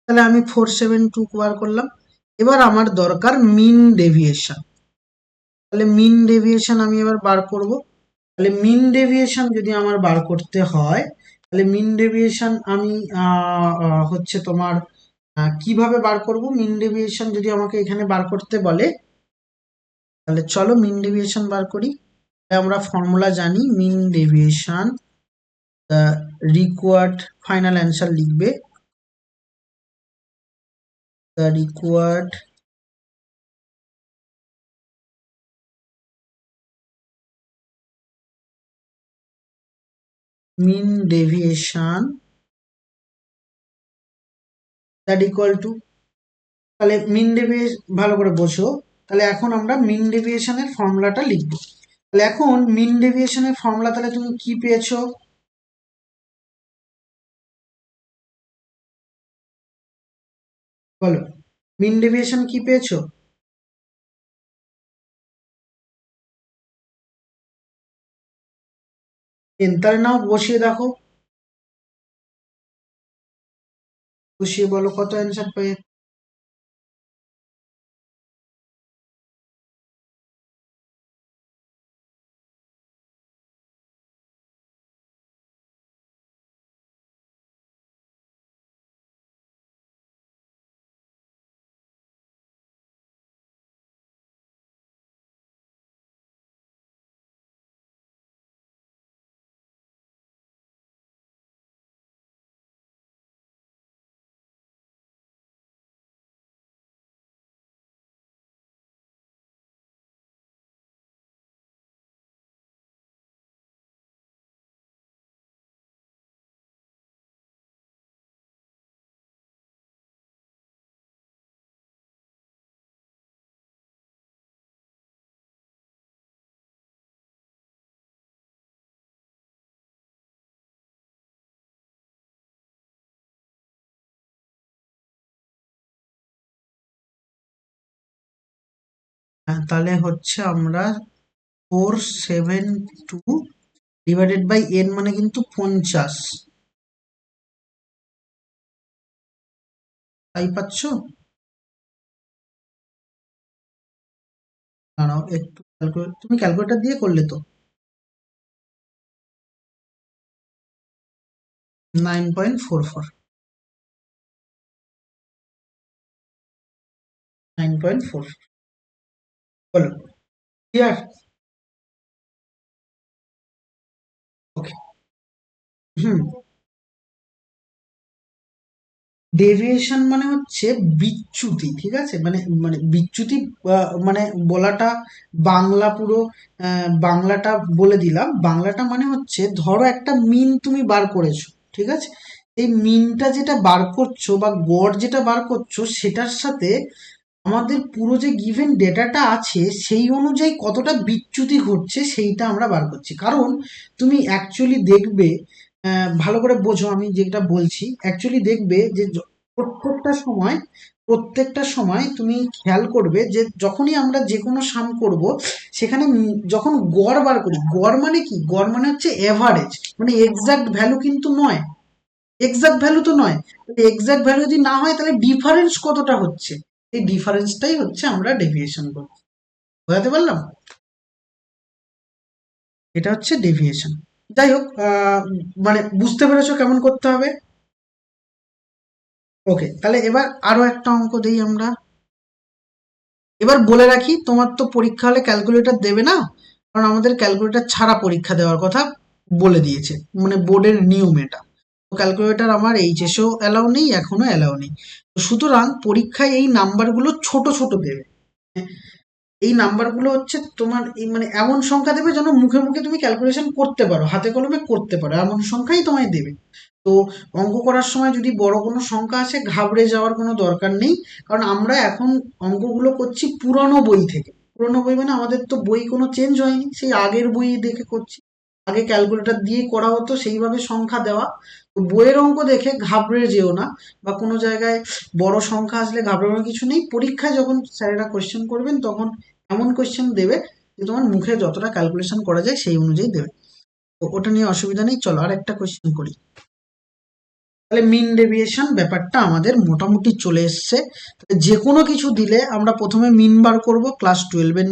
তাহলে আমি 472 বার করলাম। এবার আমার দরকার মিন ডেভিয়েশন, তাহলে মিন ডেভিয়েশন আমি এবার বার করব। তাহলে মিন ডেভিয়েশন যদি আমার বার করতে হয়, তাহলে মিন ডেভিয়েশন আমি হচ্ছে তোমার কিভাবে বার করব, মিন ডেভিয়েশন যদি আমাকে এখানে বার করতে বলে, তাহলে চলো মিন ডেভিয়েশন বার করি। আমরা ফর্মুলা জানি, mean deviation required final answer লিখবে, the required mean deviation that equal to, তাহলে মিন ডেভিয়েশন ভালো করে বোঝো। তাহলে এখন আমরা মিন ডেভিয়েশনের ফর্মুলাটা লিখব। তাহলে এখন মিন ডেভিয়েশনের ফর্মুলা তাহলে তুমি কি পেয়েছো বলো, মিন ডেভিয়েশন কি পেয়েছো? তাহলে নাও বসিয়ে দেখো, বসিয়ে বলো কত অ্যান্সার পেয়ে। তাহলে হচ্ছে আমরা 472 ডিভাইডেড বাই এন মানে কিন্তু 50, তাই পাচ্ছ। দাঁড়াও একটু ক্যালকুলেট, তুমি ক্যালকুলেটর দিয়ে করলে তো। 9.44, 9.4, বলো ক্লিয়ার। ওকে। হুম। ডেভিয়েশন মানে হচ্ছে বিচ্যুতি, ঠিক আছে? মানে মানে বিচ্যুতি, মানে বলাটা বাংলা পুরো, বাংলাটা বলে দিলাম। বাংলাটা মানে হচ্ছে, ধরো একটা মিন তুমি বার করেছো, ঠিক আছে? এই মিনটা যেটা বার করছো বা গড় যেটা বার করছো, সেটার সাথে আমাদের পুরো যে গিভেন ডেটাটা আছে সেই অনুযায়ী কতটা বিচ্যুতি ঘটছে সেইটা আমরা বার করছি। কারণ তুমি অ্যাকচুয়ালি দেখবে, ভালো করে বোঝো আমি যেটা বলছি, অ্যাকচুয়ালি দেখবে যে প্রত্যেকটা সময় তুমি খেয়াল করবে যে যখনই আমরা যে কোনো সাম করব, সেখানে যখন গড় বার করি, গড় মানে কি? গড় মানে হচ্ছে এভারেজ, মানে এক্সাক্ট ভ্যালু কিন্তু নয়। এক্সাক্ট ভ্যালু তো নয়। এক্সাক্ট ভ্যালু যদি না হয় তাহলে ডিফারেন্স কতটা হচ্ছে, এই ডিফারেন্সটাই হচ্ছে আমরা ডেভিয়েশন করছি। বোঝাতে পারলাম? এটা হচ্ছে ডেভিয়েশন। যাই হোক, মানে বুঝতে পেরেছো কেমন করতে হবে? ওকে, তাহলে এবার আরো একটা অঙ্ক দেই আমরা। এবার বলে রাখি, তোমার তো পরীক্ষা হলে ক্যালকুলেটর দেবে না, কারণ আমাদের ক্যালকুলেটর ছাড়া পরীক্ষা দেওয়ার কথা বলে দিয়েছে, মানে বোর্ডের নিয়ম এটা। তো ক্যালকুলেটর আমার এইচএসেও অ্যালাউ নেই, এখনো অ্যালাউ নেই। তো সুতরাং পরীক্ষায় এই নাম্বারগুলো ছোট ছোট দেবে। এই নাম্বারগুলো হচ্ছে তোমার এই মানে এমন সংখ্যা দেবে যেন মুখে মুখে তুমি ক্যালকুলেশন করতে পারো, হাতে কলমে করতে পারো, এমন সংখ্যাই তোমায় দেবে। তো অঙ্ক করার সময় যদি বড় কোনো সংখ্যা আসে, ঘাবড়ে যাওয়ার কোনো দরকার নেই। কারণ আমরা এখন অঙ্কগুলো করছি পুরনো বই থেকে। পুরনো বই মানে আমাদের তো বই কোনো চেঞ্জ হয়নি, সেই আগের বই দেখে করছি। আগে ক্যালকুলেটর দিয়ে করা হতো, সেইভাবে সংখ্যা দেওয়া। তো বইয়ের অঙ্ক দেখে ঘাবড়ে যেও না, বা কোনো জায়গায় বড় সংখ্যা আসলে ঘাবড়ানোর কিছু নেই। পরীক্ষায় যখন স্যারেরা কোয়েশ্চেন করবেন, তখন এমন কোয়েশ্চেন দেবে যে তোমার মুখে যতটা ক্যালকুলেশন করা যায় সেই অনুযায়ী দেবে। তো ওটা নিয়ে অসুবিধা নেই। চলো আর একটা কোয়েশ্চেন করি। তাহলে মিন ডেভিয়েশন ব্যাপারটা আমাদের মোটামুটি চলে এসছে। যে কোনো কিছু দিলে আমরা প্রথমে মিন বার করব ক্লাস 12-এর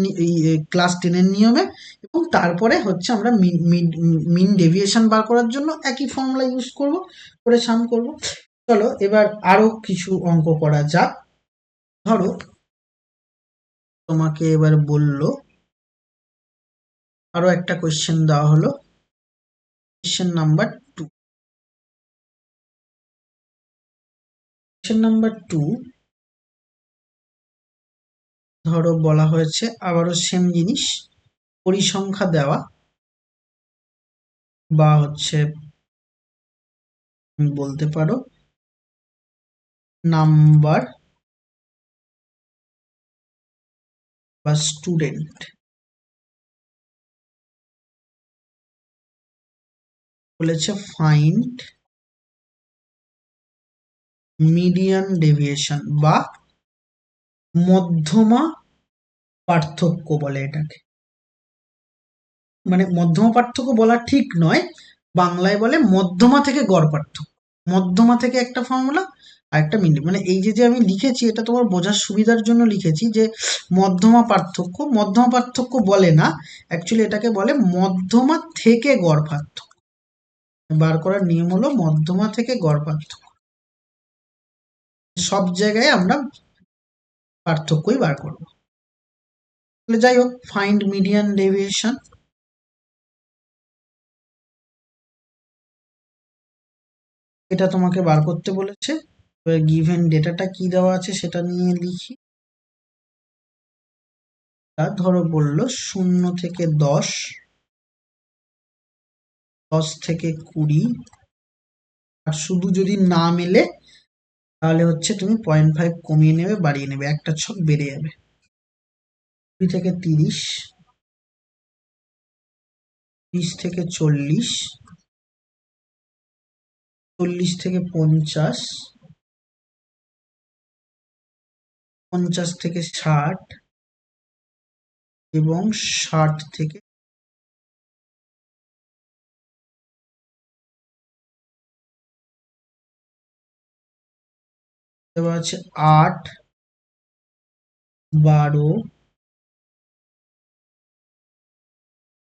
ক্লাস 10-এর নিয়মে, এবং তারপরে হচ্ছে আমরা মিন ডেভিয়েশন বার করার জন্য একই ফর্মুলা ইউজ করব, করে সাম করব। চলো এবার আরো কিছু অঙ্ক করা যাক। ধরো তোমাকে এবার বললো, আরো একটা কোয়েশ্চেন দেওয়া হলো, কোয়েশ্চেন নাম্বার 2। কোয়েশ্চেন নাম্বার 2, ধরো বলা হয়েছে আবারও সেম জিনিস, পরিসংখ্যা দেওয়া, বা হচ্ছে তুমি বলতে পারো নাম্বার বা স্টুডেন্ট। বলেছে ফাইন্ড মিডিয়ান ডেভিয়েশন বা মধ্যমা পার্থক্য বলে এটাকে। মানে মধ্যমা পার্থক্য বলা ঠিক নয়, বাংলায় বলে মধ্যমা থেকে গড় পার্থক্য। মধ্যমা থেকে একটা ফর্মুলা, আর একটা মিন, মানে এই যে যে আমি লিখেছি এটা তোমার বোঝার সুবিধার জন্য লিখেছি যে মধ্যমা পার্থক্য। মধ্যমা পার্থক্য বলে না, অ্যাকচুয়ালি এটাকে বলে মধ্যমা থেকে গড় পার্থক্য। বার করার নিয়ম হলো মধ্যমা থেকে গড় পার্থক্য। সব জায়গায় আমরা পার্থক্যই বার করবো। তাহলে যাই হোক, ফাইন্ড মিডিয়ান ডেভিয়েশন, এটা তোমাকে বার করতে বলেছে। এবার গিভেন ডেটাটা কি দেওয়া আছে সেটা নিয়ে লিখি। তা ধরো বললো 0 থেকে 10, 10 থেকে 20, আর শুধু যদি না মেলে তাহলে হচ্ছে তুমি 0.5 কমিয়ে নেবে, বাড়িয়ে নেবে, একটা ছক বেড়ে যাবে। 20 থেকে 30, 30 থেকে 40, 40 থেকে 50, 50 থেকে 60, এবং 60 থেকে, দেওয়া আছে 8, 12,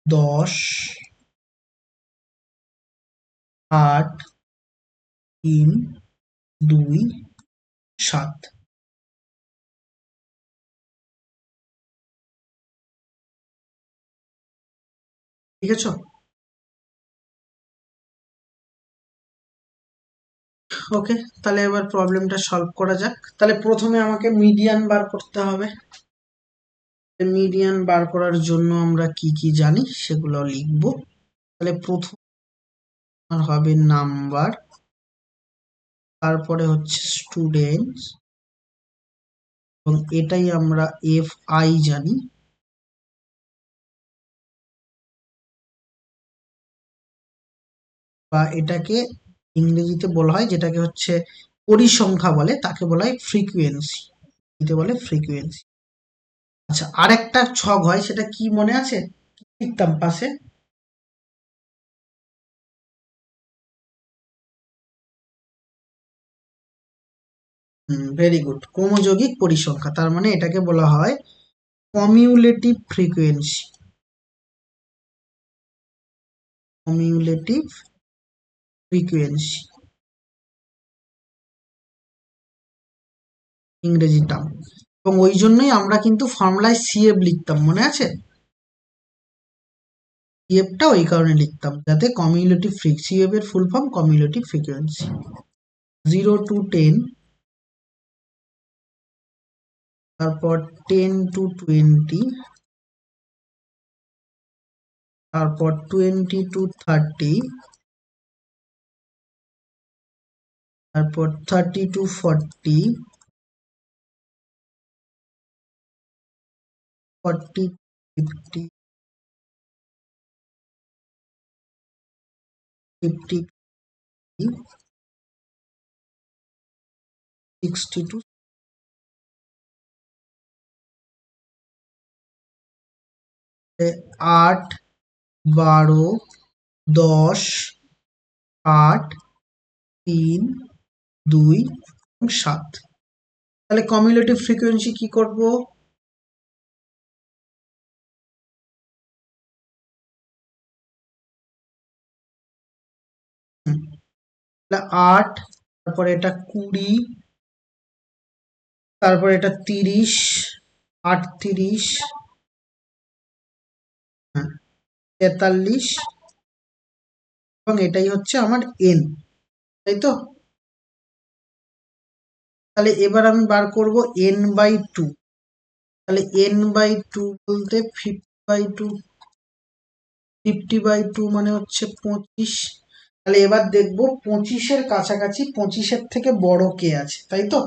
10, 8, 3, 2, 7। ঠিক আছে? ওকে, তাহলে এবার প্রবলেমটা সলভ করা যাক। তাহলে প্রথমে আমাকে মিডিয়ান বার করতে হবে। মিডিয়ান বার করার জন্য আমরা কি কি জানি সেগুলো লিখব। তাহলে প্রথম হবে নাম্বার, তারপরে হচ্ছে স্টুডেন্টস, এবং এটাই আমরা এফ আই জানি। বা এটাকে ইংরেজিতে বলা হয়, যেটাকে হচ্ছে পরিসংখ্যা বলে, তাকে বলা হয় ফ্রিকুয়েন্সি। এতে বলে ফ্রিকুয়েন্সি। আচ্ছা, আরেকটা ছক হয়, সেটা কি মনে আছে? লিখতাম পাশে। ভেরি গুড, ক্রমযৌগিক পরিসংখ্যা, তার মানে এটাকে বলা হয় কমিউলেটিভ ফ্রিকুয়েন্সি। কমিউলেটিভ ফ্রিকুয়েন্সি ইংরেজি টার্ম। এবং ওই জন্যই আমরা কিন্তু ফর্মুলায় সিএফ লিখতাম, মনে আছে? সিএফটা ওই কারণে লিখতাম, যাতে কমিউলেটিভ সিএফ এর ফুল ফর্ম কমিউলেটিভ ফ্রিকুয়েন্সি। 0 to 10, তারপর 10 to 20, তারপর 20 to 30, তারপর 30 to 40, 40 to 50, 50 to 60 to 8, 12, 10, 8, 3, 2 এবং 7। তাহলে কমিউলেটিভ ফ্রিকোয়েন্সি কি করব? তাহলে 8, তারপরে এটা 20, তারপরে এটা 30, 38, হ্যাঁ, 43, এবং এটাই হচ্ছে আমার এন, তাই তো? তাহলে এবার আমি বার করব n/2। তাহলে n/2 বলতে 50/2, 50/2 মানে হচ্ছে 25। তাহলে এবার দেখবো 25-এর কাছাকাছি, 25-এর থেকে বড় কে আছে, তাই তো?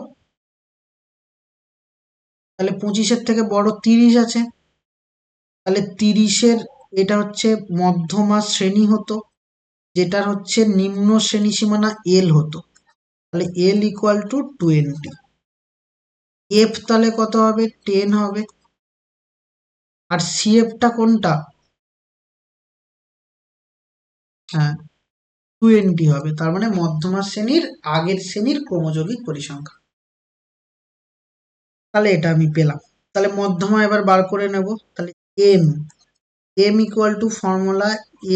তাহলে 25-এর থেকে বড় 30 আছে। তাহলে 30-এর এটা হচ্ছে মধ্যমা শ্রেণী হতো, যেটার হচ্ছে নিম্ন শ্রেণী সীমানা এল হতো। তাহলে এল ইকুয়াল টু 20। এফ তাহলে কত হবে? 10 হবে। আর সিএফটা কোনটা? হ্যাঁ, 20 হবে। তার মানে মধ্যমা শ্রেণীর আগের শ্রেণীর ক্রমযৌগিক পরিসংখ্যা। তাহলে এটা আমি পেলাম। তাহলে মধ্যমা এবার বার করে নেব। তাহলে M, M equal to formula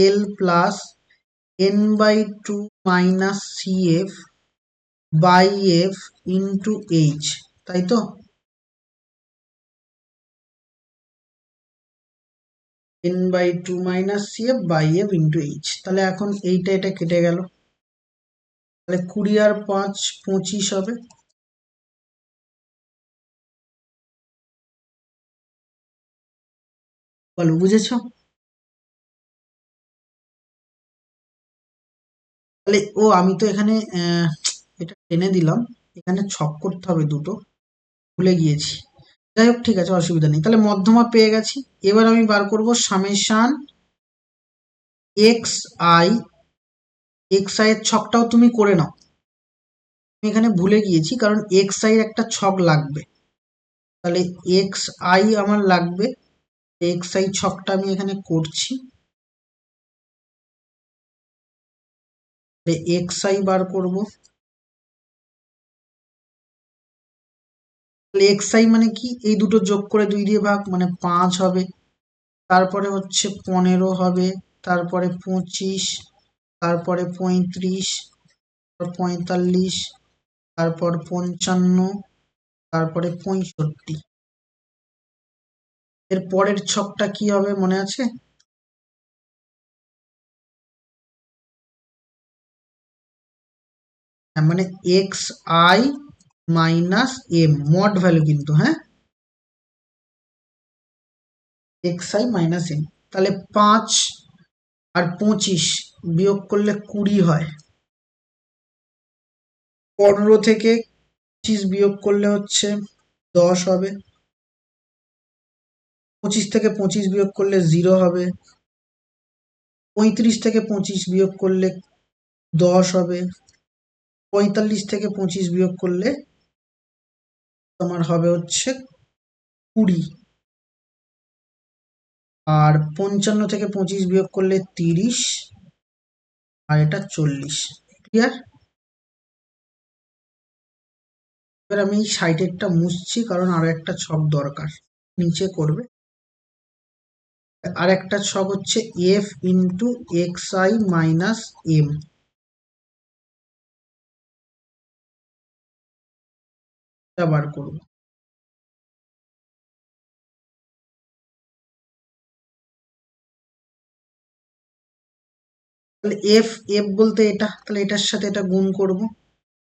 L plus n/2 minus CF by F into H, তাই তো? n/2 minus CF by F into H. তাহলে এখন এইটা এটা কেটে গেল। তাহলে 20 আর 5, 25 হবে। বলো, বুঝেছো? তাহলে আমি তো এখানে এটা টেনে দিলাম, এখানে ছক করতে হবে দুটো, ভুলে গিয়েছি। যাই হোক, ঠিক আছে, অসুবিধা নেই। তাহলে মধ্যমা পেয়ে গেছি। এবার আমি বার করব summation X I. X I এর ছকটাও তুমি করে নাও, আমি এখানে ভুলে গিয়েছি, কারণ এক্স আই এর একটা ছক লাগবে। তাহলে এক্স আই আমার লাগবে, এক্স আই ছকটা আমি এখানে করছি। এক্স আই বার করব। তাহলে এক্স আই মানে কি? এই দুটো যোগ করে 2 দিয়ে ভাগ, মানে 5 হবে। তারপরে হচ্ছে 15 হবে, তারপরে 25, তারপরে 35, 45, তারপর 55, তারপরে 65। এর পরের ছকটা কি হবে মনে আছে? মানে X I minus M mod value কিন্তু, হ্যাঁ, এক্স আই মাইনাস এম। তাহলে 5 আর 25 বিয়োগ করলে 20 হয়। 15 থেকে 25 বিয়োগ করলে হচ্ছে 10 হবে। 25 থেকে 25 বিয়োগ করলে 0 হবে। 35 থেকে 25 বিয়োগ করলে 10 হবে। 45 থেকে 25 বিয়োগ করলে তোমার হবে হচ্ছে 20। আর 55 থেকে 25 বিয়োগ করলে 30, আর এটা 40। ক্লিয়ার? এবার আমি এই সাইডেরটা মুছছি কারণ আরো একটা ছক দরকার, নিচে করবে। আর একটা ছক হচ্ছে F into X I minus M, এটা বার করবো। তাহলে এফ এফ বলতে এটা, তাহলে এটার সাথে এটা গুণ করব।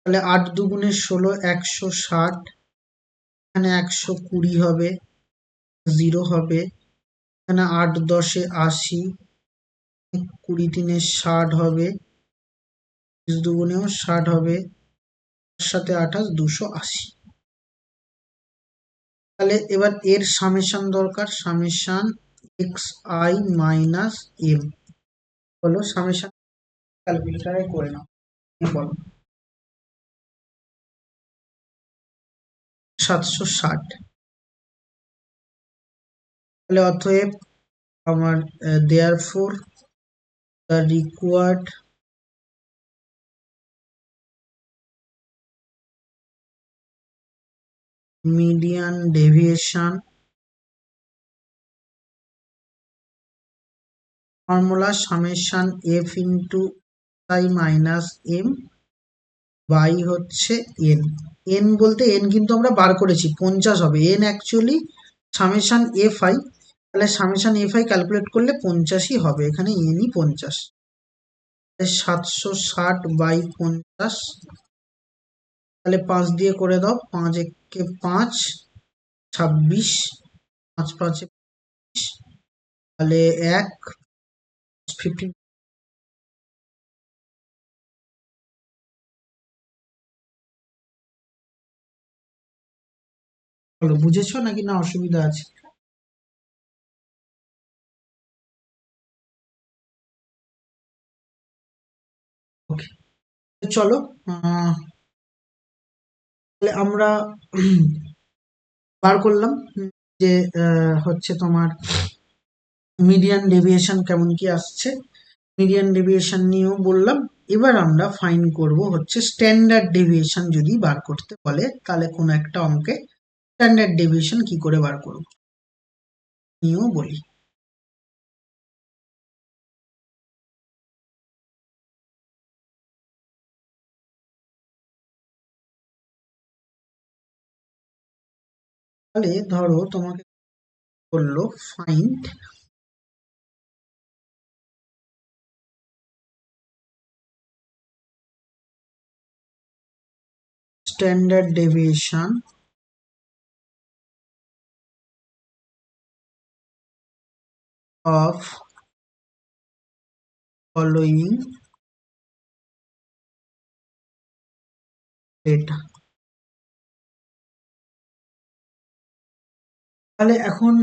তাহলে 8 দুগুণে 16, 160। এখানে 120 হবে, 0 হবে। এখানে 8 10 80, 20 3 60 হবে, 20 দুগুণেও 60 হবে, তার সাথে 28 280। তাহলে এবার এর সামেশন দরকার, summation X I minus M হলো সামেশন। ক্যালকুলেটারে করে নাও, বলো। 760। তাহলে অতএব আমার therefore the required median deviation formula summation F into I minus M by হচ্ছে এন। এন বলতে এন কিন্তু আমরা বার করেছি 50 হবে, N actually summation F I. তাহলে সামেশন এফ আই ক্যালকুলেট করলে 50ই হবে, এখানে এনই 50। 760 বাই 50, তাহলে 5 দিয়ে করে দাও, 5 একে 5, 26, 5 5 তাহলে 1 15। বলো বুঝেছো নাকি না অসুবিধা আছে? ওকে, চলো। তাহলে আমরা বার করলাম যে হচ্ছে তোমার মিডিয়ান ডেভিয়েশন কেমন কি আসছে, মিডিয়ান ডেভিয়েশন নিয়েও বললাম। এবার আমরা ফাইন করব হচ্ছে স্ট্যান্ডার্ড ডেভিয়েশন যদি বার করতে বলে, তাহলে কোনো একটা অঙ্কে স্ট্যান্ডার্ড ডেভিয়েশন কি করে বার করব নিয়েও বলি। তাহলে ধরো তোমাকে বললো find standard deviation of following data. তাহলে এখন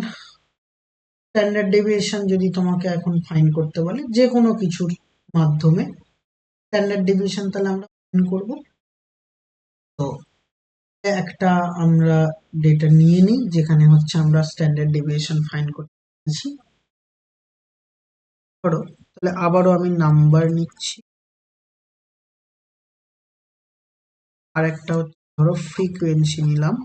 স্ট্যান্ডার্ড ডেভিয়েশন যদি তোমাকে এখন ফাইন করতে বলে যে কোনো কিছুর মাধ্যমে স্ট্যান্ডার্ড ডেভিয়েশন, তাহলে আমরা ফাইন করব। তো একটা আমরা ডেটা নিয়ে নিই যেখানে হচ্ছে আমরা স্ট্যান্ডার্ড ডেভিয়েশন ফাইন করতেছি। ধরো, তাহলে আবারও আমি নাম্বার নিচ্ছি। আর একটা হচ্ছে ধরো ফ্রিকোয়েন্সি নিলাম।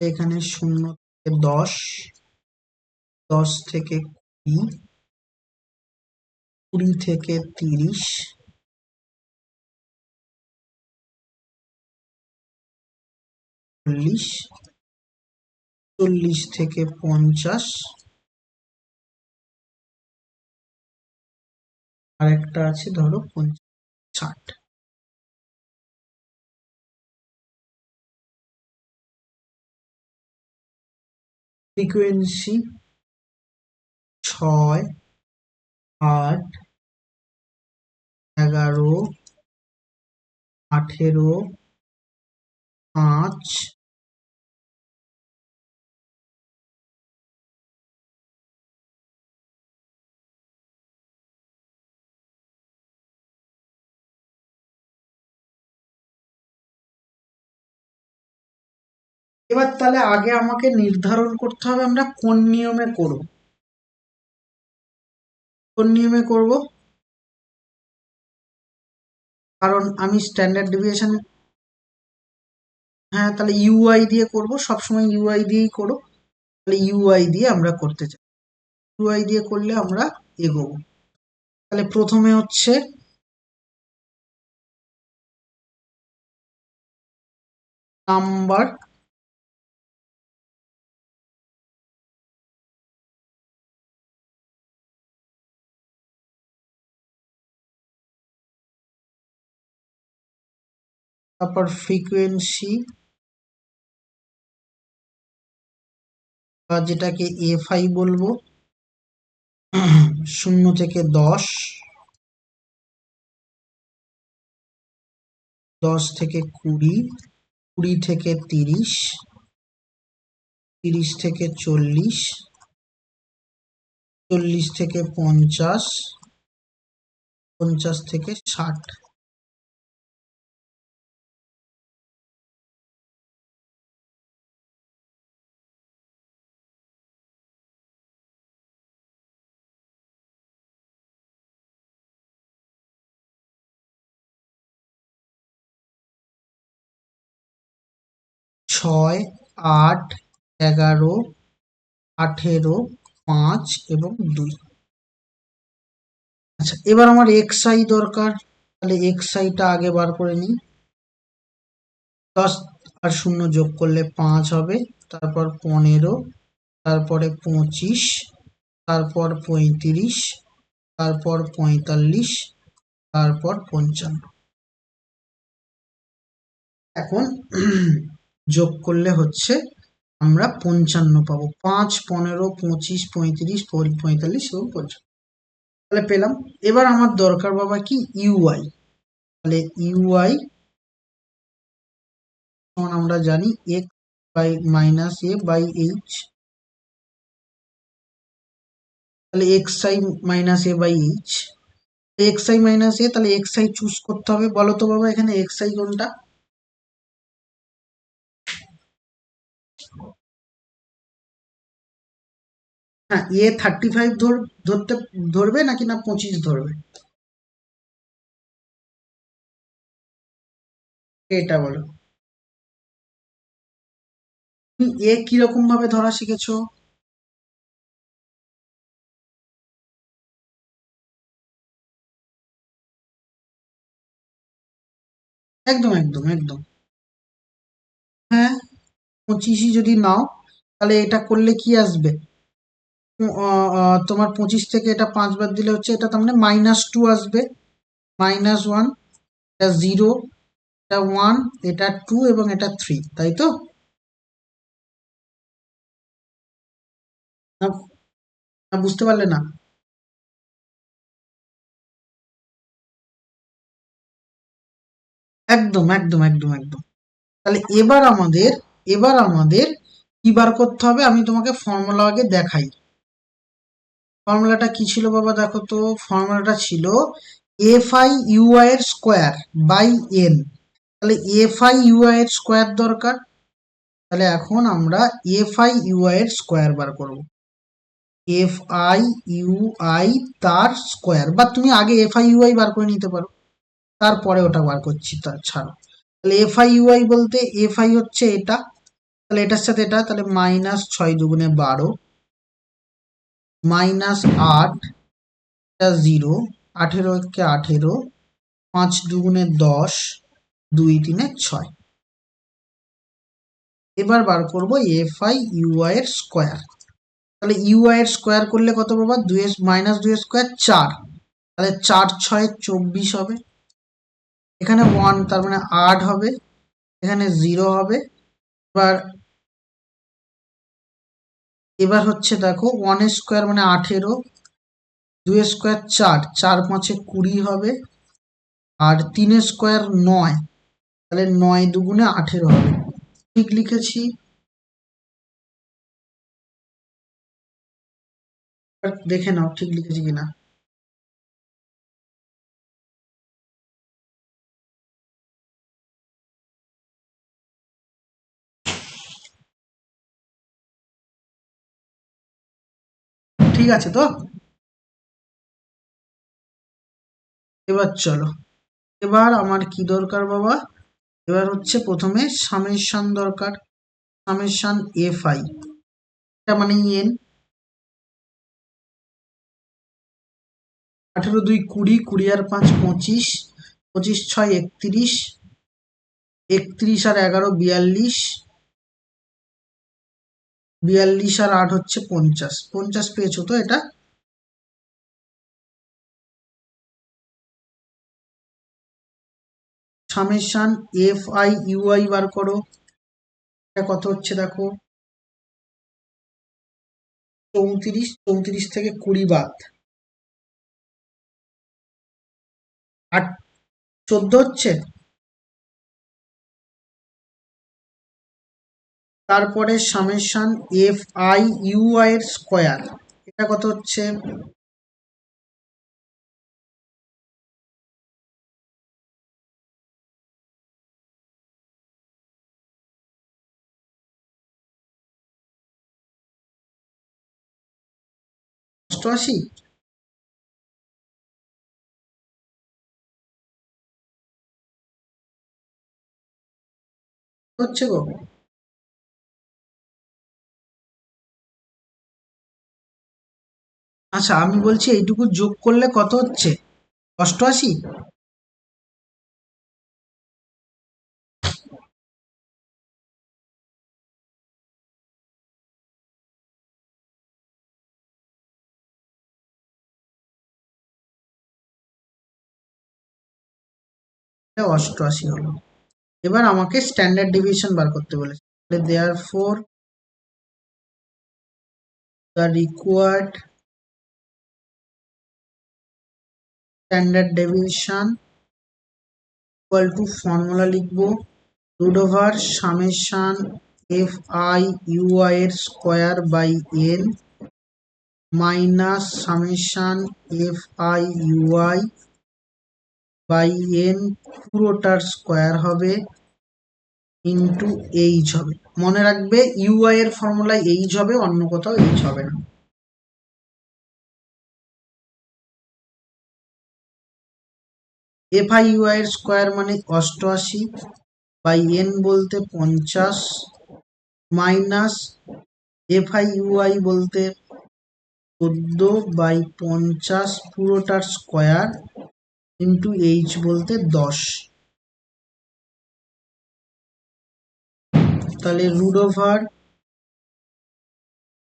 এখানে 0 থেকে 10, 10 থেকে 20, 20 থেকে 30, 40, 40 থেকে 50, আরেকটা আছে ধরো 50, 60। ফ্রিকোয়েন্সি 6, 8, 11, 18, 5, এবার তাহলে আগে আমাকে নির্ধারণ করতে হবে আমরা কোন নিয়মে করব। কোন নিয়মে করব? কারণ আমি স্ট্যান্ডার্ড ডেভিয়েশন, হ্যাঁ তাহলে ইউআই দিয়ে করব, সবসময় ইউআই দিয়েই করো। তাহলে ইউআই দিয়ে আমরা করতে চাই, ইউআই দিয়ে করলে আমরা এগোবো। তাহলে প্রথমে হচ্ছে নাম্বার, তারপর ফ্রিকোয়েন্সি বা যেটাকে এফআই বলবো, 0 থেকে 10, 10 থেকে 20, 20 থেকে 30, 30 থেকে 40, 40 থেকে 50, 50 থেকে 60। 6, 8, 11, 18, 5 এবং 2। আচ্ছা এবার আমার এক্সআই দরকার, তাহলে এক্সআইটা আগে বার করে নিই। 10 আর 0 যোগ করলে 5 হবে, তারপর 15, তারপরে 25, তারপর 35, তারপর 45, তারপর 55। এখন যোগ করলে হচ্ছে আমরা 55 পাবো। 5, 15, 25, 35, 45 এবং 55, তাহলে পেলাম। এবার আমার দরকার বাবা কি ইউআই। তাহলে ইউআই আমরা জানি X by minus A by H, তাহলে X I minus A by H, X I minus A, তাহলে এক্স আই চুজ করতে হবে। বলো তো বাবা এখানে এক্স আই কোনটা? হ্যাঁ, এ 35 ধরতে ধরবে নাকি না 25 ধরবে, এটা বলো। তুমি এ কিরকম ভাবে ধরা শিখেছো? একদম একদম একদম। হ্যাঁ, 25ই যদি নাও তাহলে এটা করলে কি আসবে? তোমার 25 থেকে এটা 5 বাদ দিলে হচ্ছে এটা, তার মানে -2 আসবে, -1, এটা 0, এটা 1, এটা 2 এবং এটা 3, তাই তো? না, না, বুঝতে পারলে না? একদম একদম একদম একদম। তাহলে এবার আমাদের কি বার করতে হবে, আমি তোমাকে ফর্মুলা আগে দেখাই। ফর্মুলাটা কি ছিল বাবা দেখো তো, ফর্মুলাটা ছিল এফ আই ইউআই এর স্কোয়ার বাই এন। তাহলে এফ আই ইউআই এর স্কোয়ার দরকার, তাহলে এখন আমরা এফ আই ইউআই এর স্কোয়ার বার করব। এফ আই ইউআই তার স্কোয়ার, বা তুমি আগে এফ আই ইউআই বার করে নিতে পারো, তারপরে ওটা বার করছি, তার ছাড়ো। তাহলে এফ আই ইউআই বলতে এফ আই হচ্ছে এটা, তাহলে এটার সাথে এটা, তাহলে -6 × 2 = 12, -8, এটা 0, 18 × 18, 5 × 2 = 10, 2 × 3 = 6। এবার বার করবো এফ আই ইউআই এর স্কোয়ার। তাহলে ইউআই এর স্কোয়ার করলে কত পাবো, মাইনাস 2 স্কোয়ার 4, তাহলে 4 6 24 হবে। এখানে 1 তার মানে 8 হবে, এখানে 0 হবে। এবার এবার হচ্ছে দেখো 1 স্কোয়ার মানে 18, 2 স্কোয়ার 4, 4 5 20 হবে, আর 3 স্কোয়ার 9, তাহলে 9 দুগুণে 18 হবে। ঠিক লিখেছি? দেখে নাও ঠিক লিখেছি কিনা। ঠিক আছে তো? এবার চলো, এবার আমার কি দরকার বাবা, এবার হচ্ছে প্রথমে সামেশন দরকার। সামেশন এফ আই, এটা মানে এন। 18 2 20, 20 আর 5 25, 25 6 31, 31 আর 11 42, 42 আর 8 হচ্ছে 50। 50 পেয়েছো তো? এটা সামেশন এফ আই ইউআই বার করো। এটা কত হচ্ছে দেখো, 34, 34 থেকে 20 বাদ 8, 14 হচ্ছে। তারপরে সামেশন এফ আই ইউআই এর স্কোয়ার, এটা কত হচ্ছে, অষ্টআশি। হচ্ছে গো। আচ্ছা আমি বলছি এইটুকু যোগ করলে কত হচ্ছে, অষ্টআশি। এটা অষ্টআশি হলো। এবার আমাকে স্ট্যান্ডার্ড ডিভিশন বার করতে বলেছে। There for the required standard deviation equal to, formula লিখবো, root over summation F I U I এর square by N minus summation F I UI by N পুরোটার স্কোয়ার হবে ইন্টু এইচ হবে। মনে রাখবে ইউআই এর ফর্মুলায় এইচ হবে, অন্য কোথাও এইচ হবে না। এফ আই ইউআই এর স্কোয়ার মানে অষ্টআশি, বাই এন বলতে 50, মাইনাস এফ আই ইউআই বলতে 14/50 পুরোটার স্কোয়ার ইন্টু এইচ বলতে 10। তাহলে রুট ওভার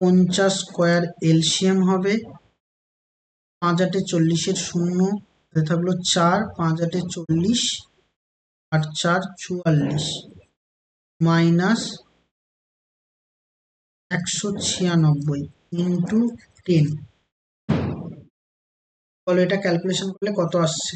50 স্কোয়ার এলসিএম হবে, 5 8 40 শূন্য, থাকলো 4, 5 8 40, 8 4 44, মাইনাস 196 ইন্টু 10। বলো এটা ক্যালকুলেশন করলে কত আসছে।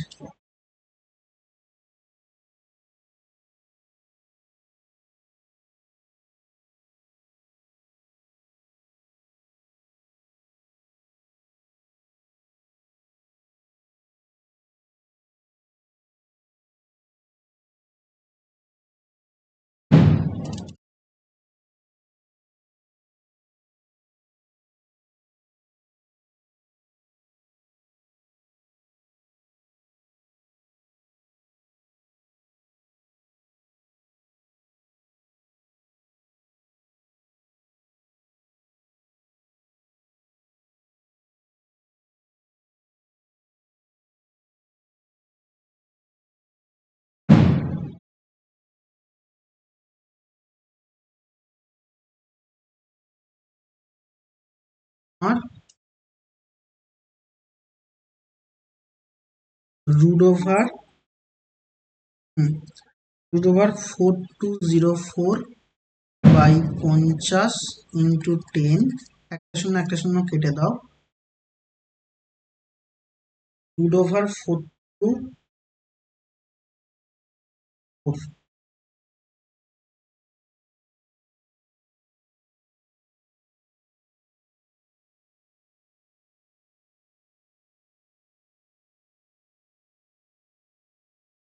আর √ওভার 4204/50 ইন্টু 10, একটা শূন্য কেটে দাও, √42.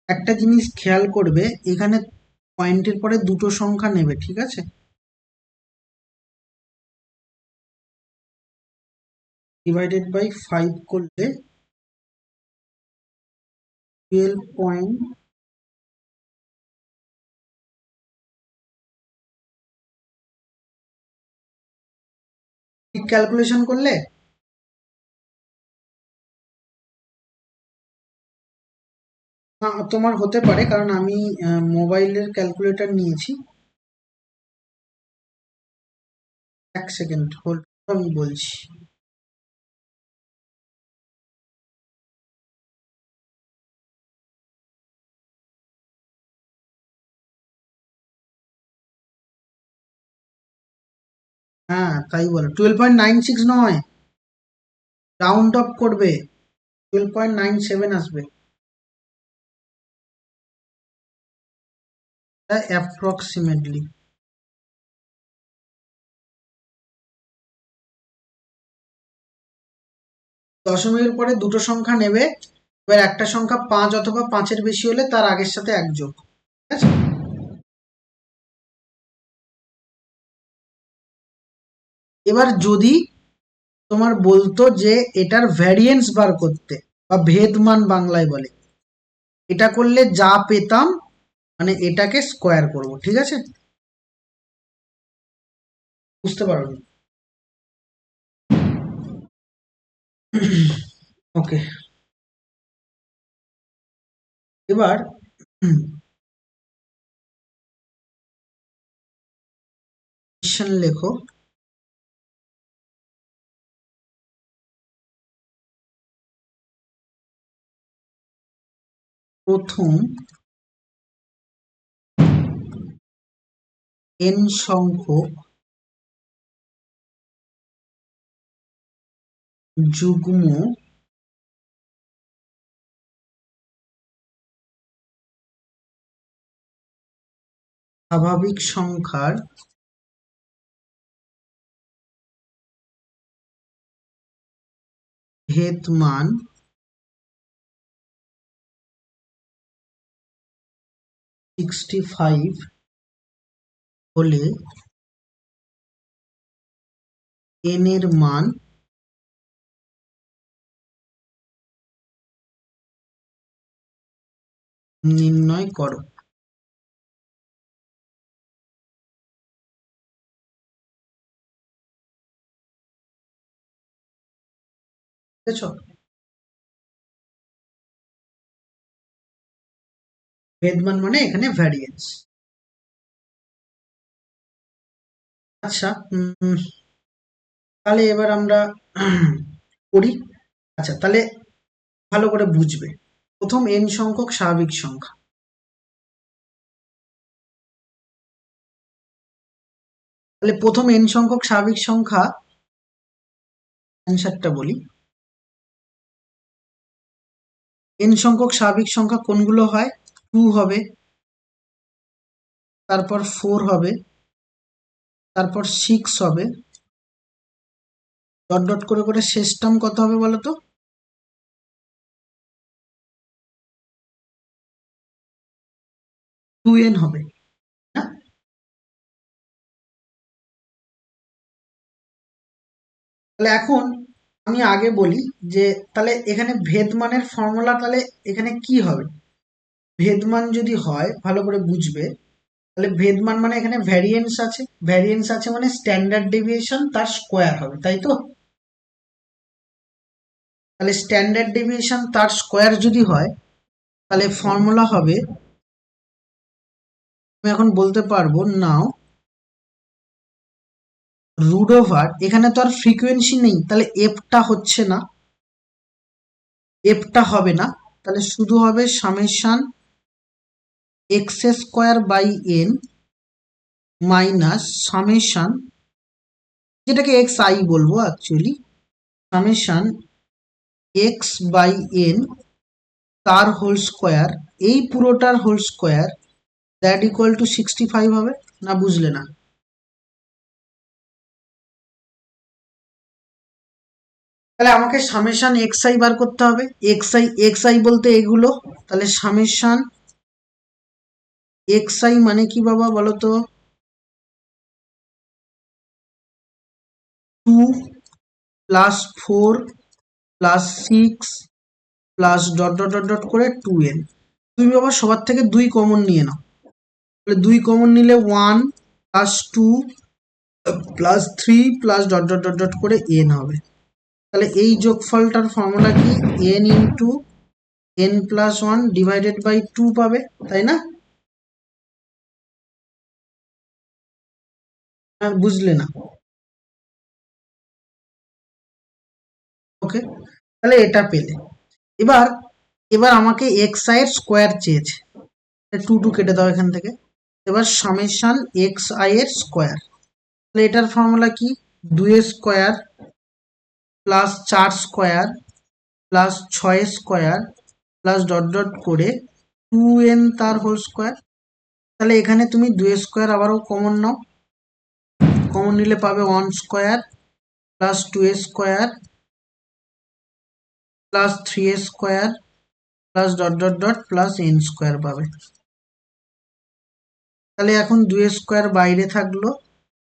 একটা জিনিস খেয়াল করবে, এখানে পয়েন্টের পরে দুটো সংখ্যা নেবে, ঠিক আছে? ডিভাইডেড বাই 5 করলে 12 ঠিক ক্যালকুলেশন করলে তোমার হতে পারে, কারণ আমি মোবাইলের ক্যালকুলেটর নিয়েছি। এক সেকেন্ড হোল্ড, আমি বলছি। হ্যাঁ তাই বলো, 12.96 নয়, রাউন্ড অফ করবে, 12.97 আসবে, অ্যাপ্রক্সিমেটলি। দশমিকের পরে দুটো সংখ্যা নেবে, এবার একটা সংখ্যা 5 অথবা 5-এর বেশি হলে তার আগের সাথে এক যোগ, ঠিক আছে? এবার যদি তোমার বলতো যে এটার ভ্যারিয়েন্স বার করতে, বা ভেদমান বাংলায় বলে, এটা করলে যা পেতাম, মানে এটাকে স্কোয়ার করব, ঠিক আছে? বুঝতে পারোনি? ওকে, এবার কোশ্চেন লেখো। প্রথম n সংখ্যক যুগ্ম স্বাভাবিক সংখ্যার ভেদমান 65 হলে n এর মান নির্ণয় করো। ঠিক আছে? ভেদমান মানে এখানে ভ্যারিয়েন্স। আচ্ছা, তাহলে এবার আমরা করি। আচ্ছা, তাহলে ভালো করে বুঝবে। প্রথম n সংখ্যক স্বাভাবিক সংখ্যা, তাহলে প্রথম n সংখ্যক স্বাভাবিক সংখ্যা, অ্যান্সারটা বলি। n সংখ্যক স্বাভাবিক সংখ্যা কোনগুলো হয়? 2 হবে, তারপর 4 হবে, তারপর 6 হবে, ডট ডট করে করে শেষ টার্ম কত হবে বলো তো? 2n হবে, না? তাহলে এখন আমি আগে বলি যে তাহলে এখানে ভেদমানের ফর্মুলা, তাহলে এখানে কি হবে? ভেদমান যদি হয়, ভালো করে বুঝবে, তাহলে ভেদমান মানে এখানে ভ্যারিয়েন্স আছে, ভ্যারিয়েন্স আছে মানে স্ট্যান্ডার্ড ডেভিয়েশন তার স্কোয়ার হবে, তাই তো? তাহলে স্ট্যান্ডার্ড ডেভিয়েশন তার স্কোয়ার যদি হয়, তাহলে ফর্মুলা হবে, আমি এখন বলতে পারবো, নাও রুট ওভার, এখানে তো আর ফ্রিকোয়েন্সি নেই, তাহলে এফটা হচ্ছে না, এফটা হবে না, তাহলে শুধু হবে summation X square by N minus summation, যেটাকে এক্স আই বলবো actually, summation X by N তার হোল স্কোয়ার, এই পুরোটার whole square, that equal to 65 হবে। না বুঝলে না? তাহলে আমাকে সামেশন এক্স আই বার করতে হবে, এক্স আই বলতে এগুলো, তাহলে সামেশন এক্স আই মানে কি বাবা বলো তো, 2 plus 4 plus 6 plus dot dot dot dot করে 2n। তুমি বাবা সবার থেকে 2 কমন নিয়ে নাও, তাহলে 2 কমন নিলে 1 plus 2 plus 3 plus dot dot dot dot করে n হবে। তাহলে এই যোগফলটার ফর্মুলা কি, n into n plus 1 divided by 2 পাবে, তাই না? বুঝলে না? ওকে, তাহলে এটা পেলে। এবার এবার আমাকে এক্স আই এর স্কোয়ার চেয়েছে, 2 কেটে দাও এখান থেকে। এবার সামেশন এক্স আই এর স্কোয়ার, তাহলে এটার ফর্মুলা কি, 2 square plus 4 square plus 6 square plus dot dot করে 2n তার হোল স্কোয়ার। তাহলে এখানে তুমি 2 স্কোয়ার আবারও কমন নাও, কমন নিলে পাবে 1 square plus 2 square plus 3 square plus dot dot dot plus n square পাবে। তাহলে এখন 2 স্কোয়ার বাইরে থাকলো,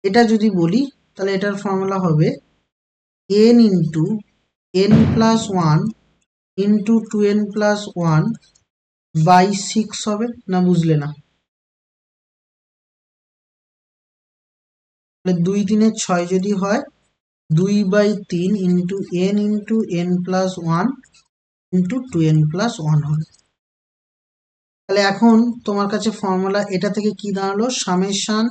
এটা যদি বলি তাহলে এটার ফর্মুলা হবে n into n plus 1 into 2n plus 1 by 6 হবে। না বুঝলে না? তাহলে 2 3 6 যদি হয়, 2/3 into n plus 1 into 2n plus 1 হবে। তাহলে এখন তোমার কাছে ফর্মুলা এটা থেকে কি দাঁড়ালো, summation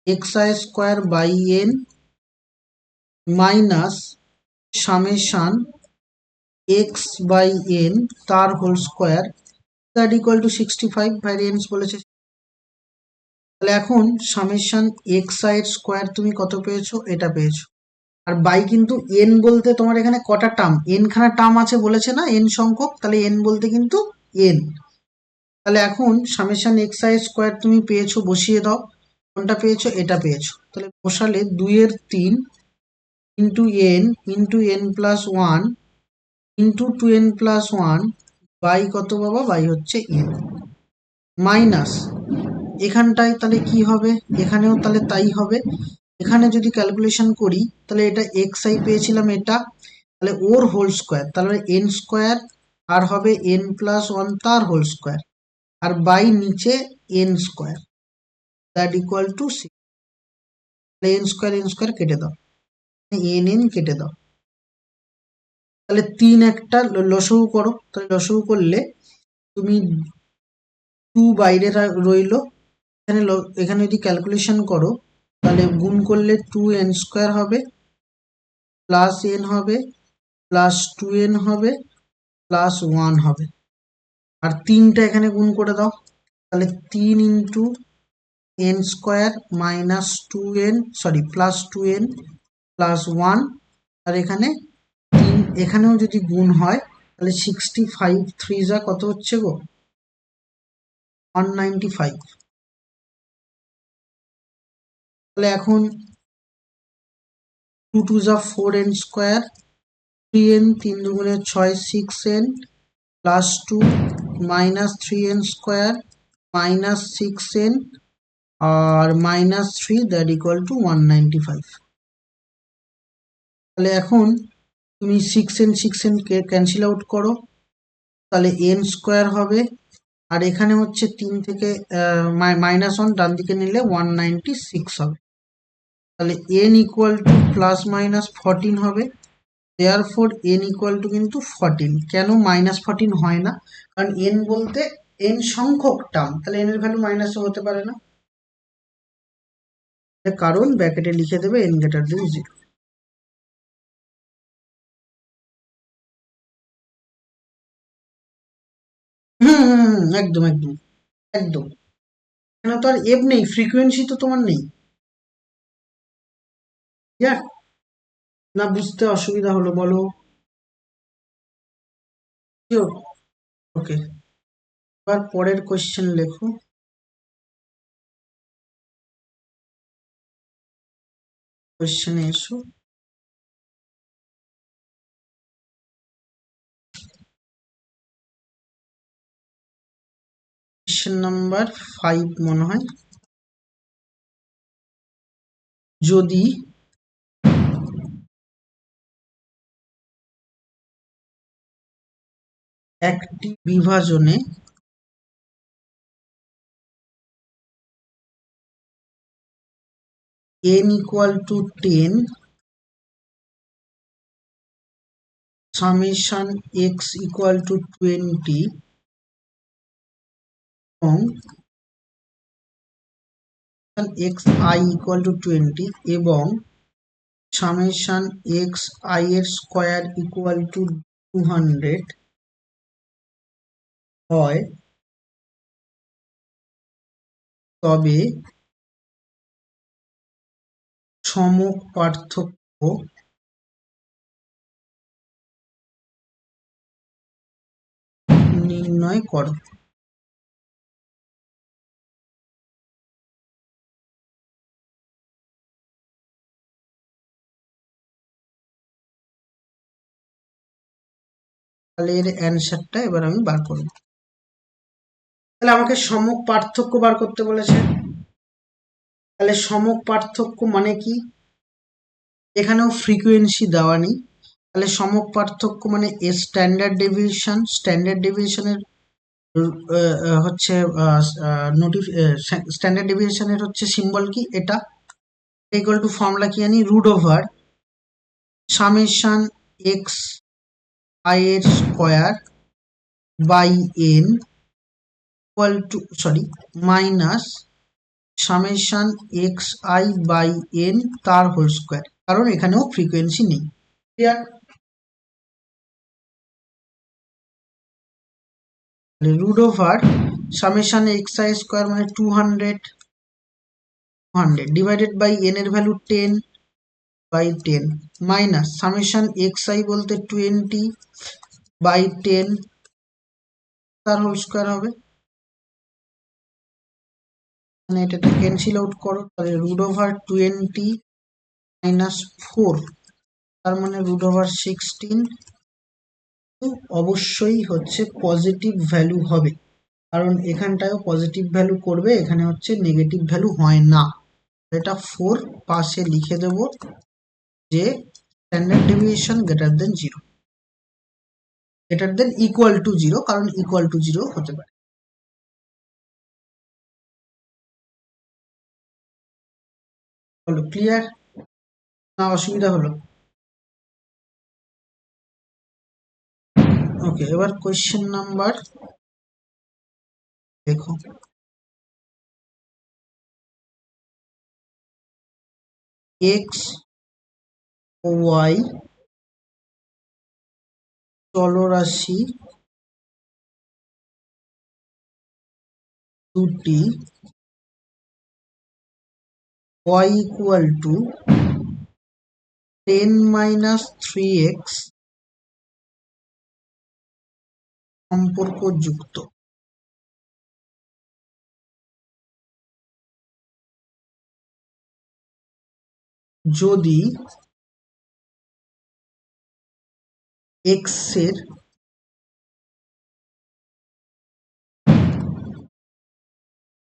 X I square by N minus summation X by N তার whole square that equal to 65 variance বলেছে। তাহলে এখন সামেশন এক্স আই এর স্কোয়ার তুমি কত পেয়েছো, এটা পেয়েছো। আর বাই কিন্তু এন বলতে তোমার এখানে কটা টার্ম, এন খানা টার্ম আছে বলেছে না, এন সংখ্যক, তাহলে এন বলতে কিন্তু এন। তাহলে এখন সামেশন এক্স আই স্কোয়ার তুমি পেয়েছো, বসিয়ে দাও, কোনটা পেয়েছো, এটা পেয়েছো। তাহলে বসালে 2/3 into N plus 1 into 2n plus 1 by কত বাবা, বাই হচ্ছে এন মাইনাস এখানটায় তাহলে কি হবে, এখানেও তাহলে তাই হবে। এখানে যদি ক্যালকুলেশন করি তাহলে এটা এক্স আই পেয়েছিলাম, এটা তাহলে ওর হোল স্কোয়ার, তাহলে এন স্কোয়ার আর হবে এন প্লাস 1 তার হোল স্কোয়ার, আর বাই নিচে N square that equal two 6। তাহলে এন স্কোয়ার কেটে দাও, এন কেটে দাও, তাহলে 3 একটা লসগু করো, তাহলে লসগু করলে তুমি 2 বাইরে রইলো, এখানে এখানে যদি ক্যালকুলেশন করো তাহলে গুণ করলে 2n স্কোয়ার হবে প্লাস n হবে প্লাস 2n হবে প্লাস 1 হবে, আর 3টা এখানে গুণ করে দাও, তাহলে 3 into N square minus 2n sorry plus 2n plus 1, আর এখানে 3, এখানেও যদি গুণ হয় তাহলে 65 3 যা কত হচ্ছে গো, 195। তাহলে এখন 2 2 যা 4n স্কোয়ার, 3n 3 দুগুণে 6 6n plus 2 minus 3n square minus 6n আর মাইনাস 3 দ্যাট ইকুয়াল টু 195। তাহলে এখন তুমি 6n কে ক্যান্সেল আউট করো, তাহলে n স্কোয়ার হবে, আর এখানে হচ্ছে 3 থেকে মাইনাস 1 ডান দিকে নিলে 196 হবে। তাহলে n equal to plus minus 14 হবে, দেয়ারফর n ইকুয়াল টু কিন্তু 14। কেন মাইনাস 14 হয় না, কারণ n বলতে n সংখ্যক টার্ম, তাহলে n এর ভ্যালু মাইনাসও হতে পারে না। কারণ ব্র্যাকেটে লিখে দেবে n greater than 0। একদম একদম একদম। এখানে তো আর এফ নেই, ফ্রিকোয়েন্সি তো তোমার নেই। ক্লিয়ার? না বুঝতে অসুবিধা হলো বলো? ওকে, এবার পরের কোশ্চেন লেখো। কোশ্চেনে এসো। কোশ্চেন নাম্বার 5 মনে হয়। যদি একটি বিভাজনে n equal to 10 summation x equal to 20 এবং x I equal to 20 এবং summation x I এর স্কোয়ার equal to 200 হয়, তবে সমক পার্থক্য নির্ণয় করো। তাহলে এর অ্যান্সারটা এবার আমি বার করব। তাহলে আমাকে সমক পার্থক্য বার করতে বলেছে। তাহলে সমক পার্থক্য মানে কি? এখানেও ফ্রিকোয়েন্সি দেওয়া নেই। তাহলে সমক পার্থক্য মানে এর স্ট্যান্ডার্ড ডেভিয়েশন। স্ট্যান্ডার্ড ডেভিয়েশনের হচ্ছে স্ট্যান্ডার্ড ডেভিয়েশনের হচ্ছে সিম্বল কি? এটা ইকুয়াল টু ফর্মুলা কি জানি? Root over summation X I এর square by N equal to minus summation X I by N তার হোল স্কোয়ার, কারণ এখানেও ফ্রিকোয়েন্সি নেই। Clear? Root over summation X I square মানে 200 ডিভাইডেড বাই এন এর value 10 by 10 minus summation X I বলতে 20 by 10 তার whole square হবে। মানে এটা ক্যান্সেল আউট করো, তাহলে রুট ওভার 20 মাইনাস 4, তার মানে রুট ওভার 16। অবশ্যই হচ্ছে পজিটিভ ভ্যালু হবে, কারণ এখানটায়ও পজিটিভ ভ্যালু করবে, এখানে হচ্ছে নেগেটিভ ভ্যালু হয় না। এটা 4 পাশে লিখে দেব যে standard deviation greater than 0, greater than equal to 0, কারণ ইকুয়াল টু 0 হতে পারে। হলো ক্লিয়ার? না অসুবিধা হলো? ওকে, এবার কোয়েশ্চেন নাম্বার দেখো। এক্স ও ওয়াই চলরাশি দুটি y equal to 10 minus 3x সম্পর্কযুক্ত। যদি x এর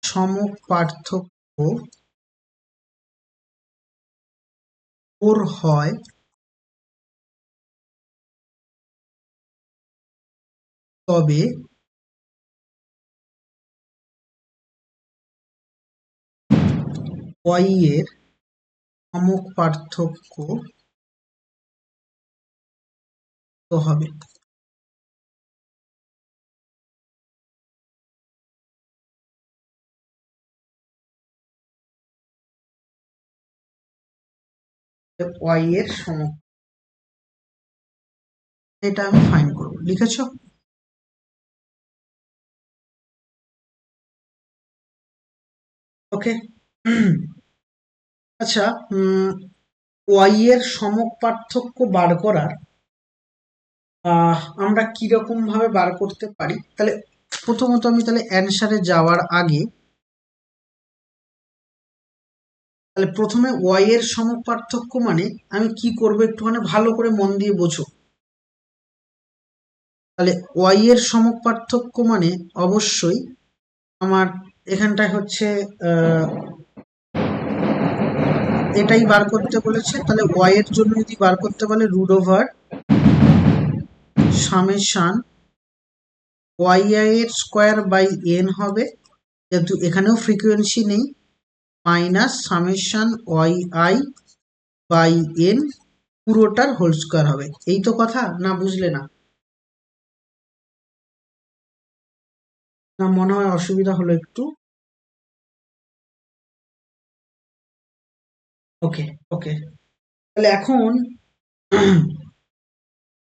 সমক পার্থক্য 4 হয়, তবে y এর সমক পার্থক্য কত হবে? ওয়াই এর সম, এটা আমি ফাইন্ড করব, লিখেছো? ওকে। আচ্ছা, ওয়াই এর সমক পার্থক্য বার করার আমরা কিরকম ভাবে বার করতে পারি, তাহলে প্রথমত আমি তাহলে অ্যান্সারে যাওয়ার আগে তাহলে প্রথমে ওয়াই এর সমক পার্থক্য মানে আমি কি করবো একটুখানি ভালো করে মন দিয়ে বোঝো। তাহলে ওয়াই এর সমক পার্থক্য মানে অবশ্যই আমার এখানটায় হচ্ছে এটাই বার করতে বলেছে, তাহলে ওয়াই এর জন্য যদি বার করতে বলে root over summation Y I এর স্কোয়ার বাই এন হবে, যেহেতু এখানেও ফ্রিকোয়েন্সি নেই, minus summation Y I by N পুরোটার হোল স্কোয়ার হবে। এই তো কথা, না বুঝলে না? না মনে হয় অসুবিধা হলো একটু। ওকে, ওকে। তাহলে এখন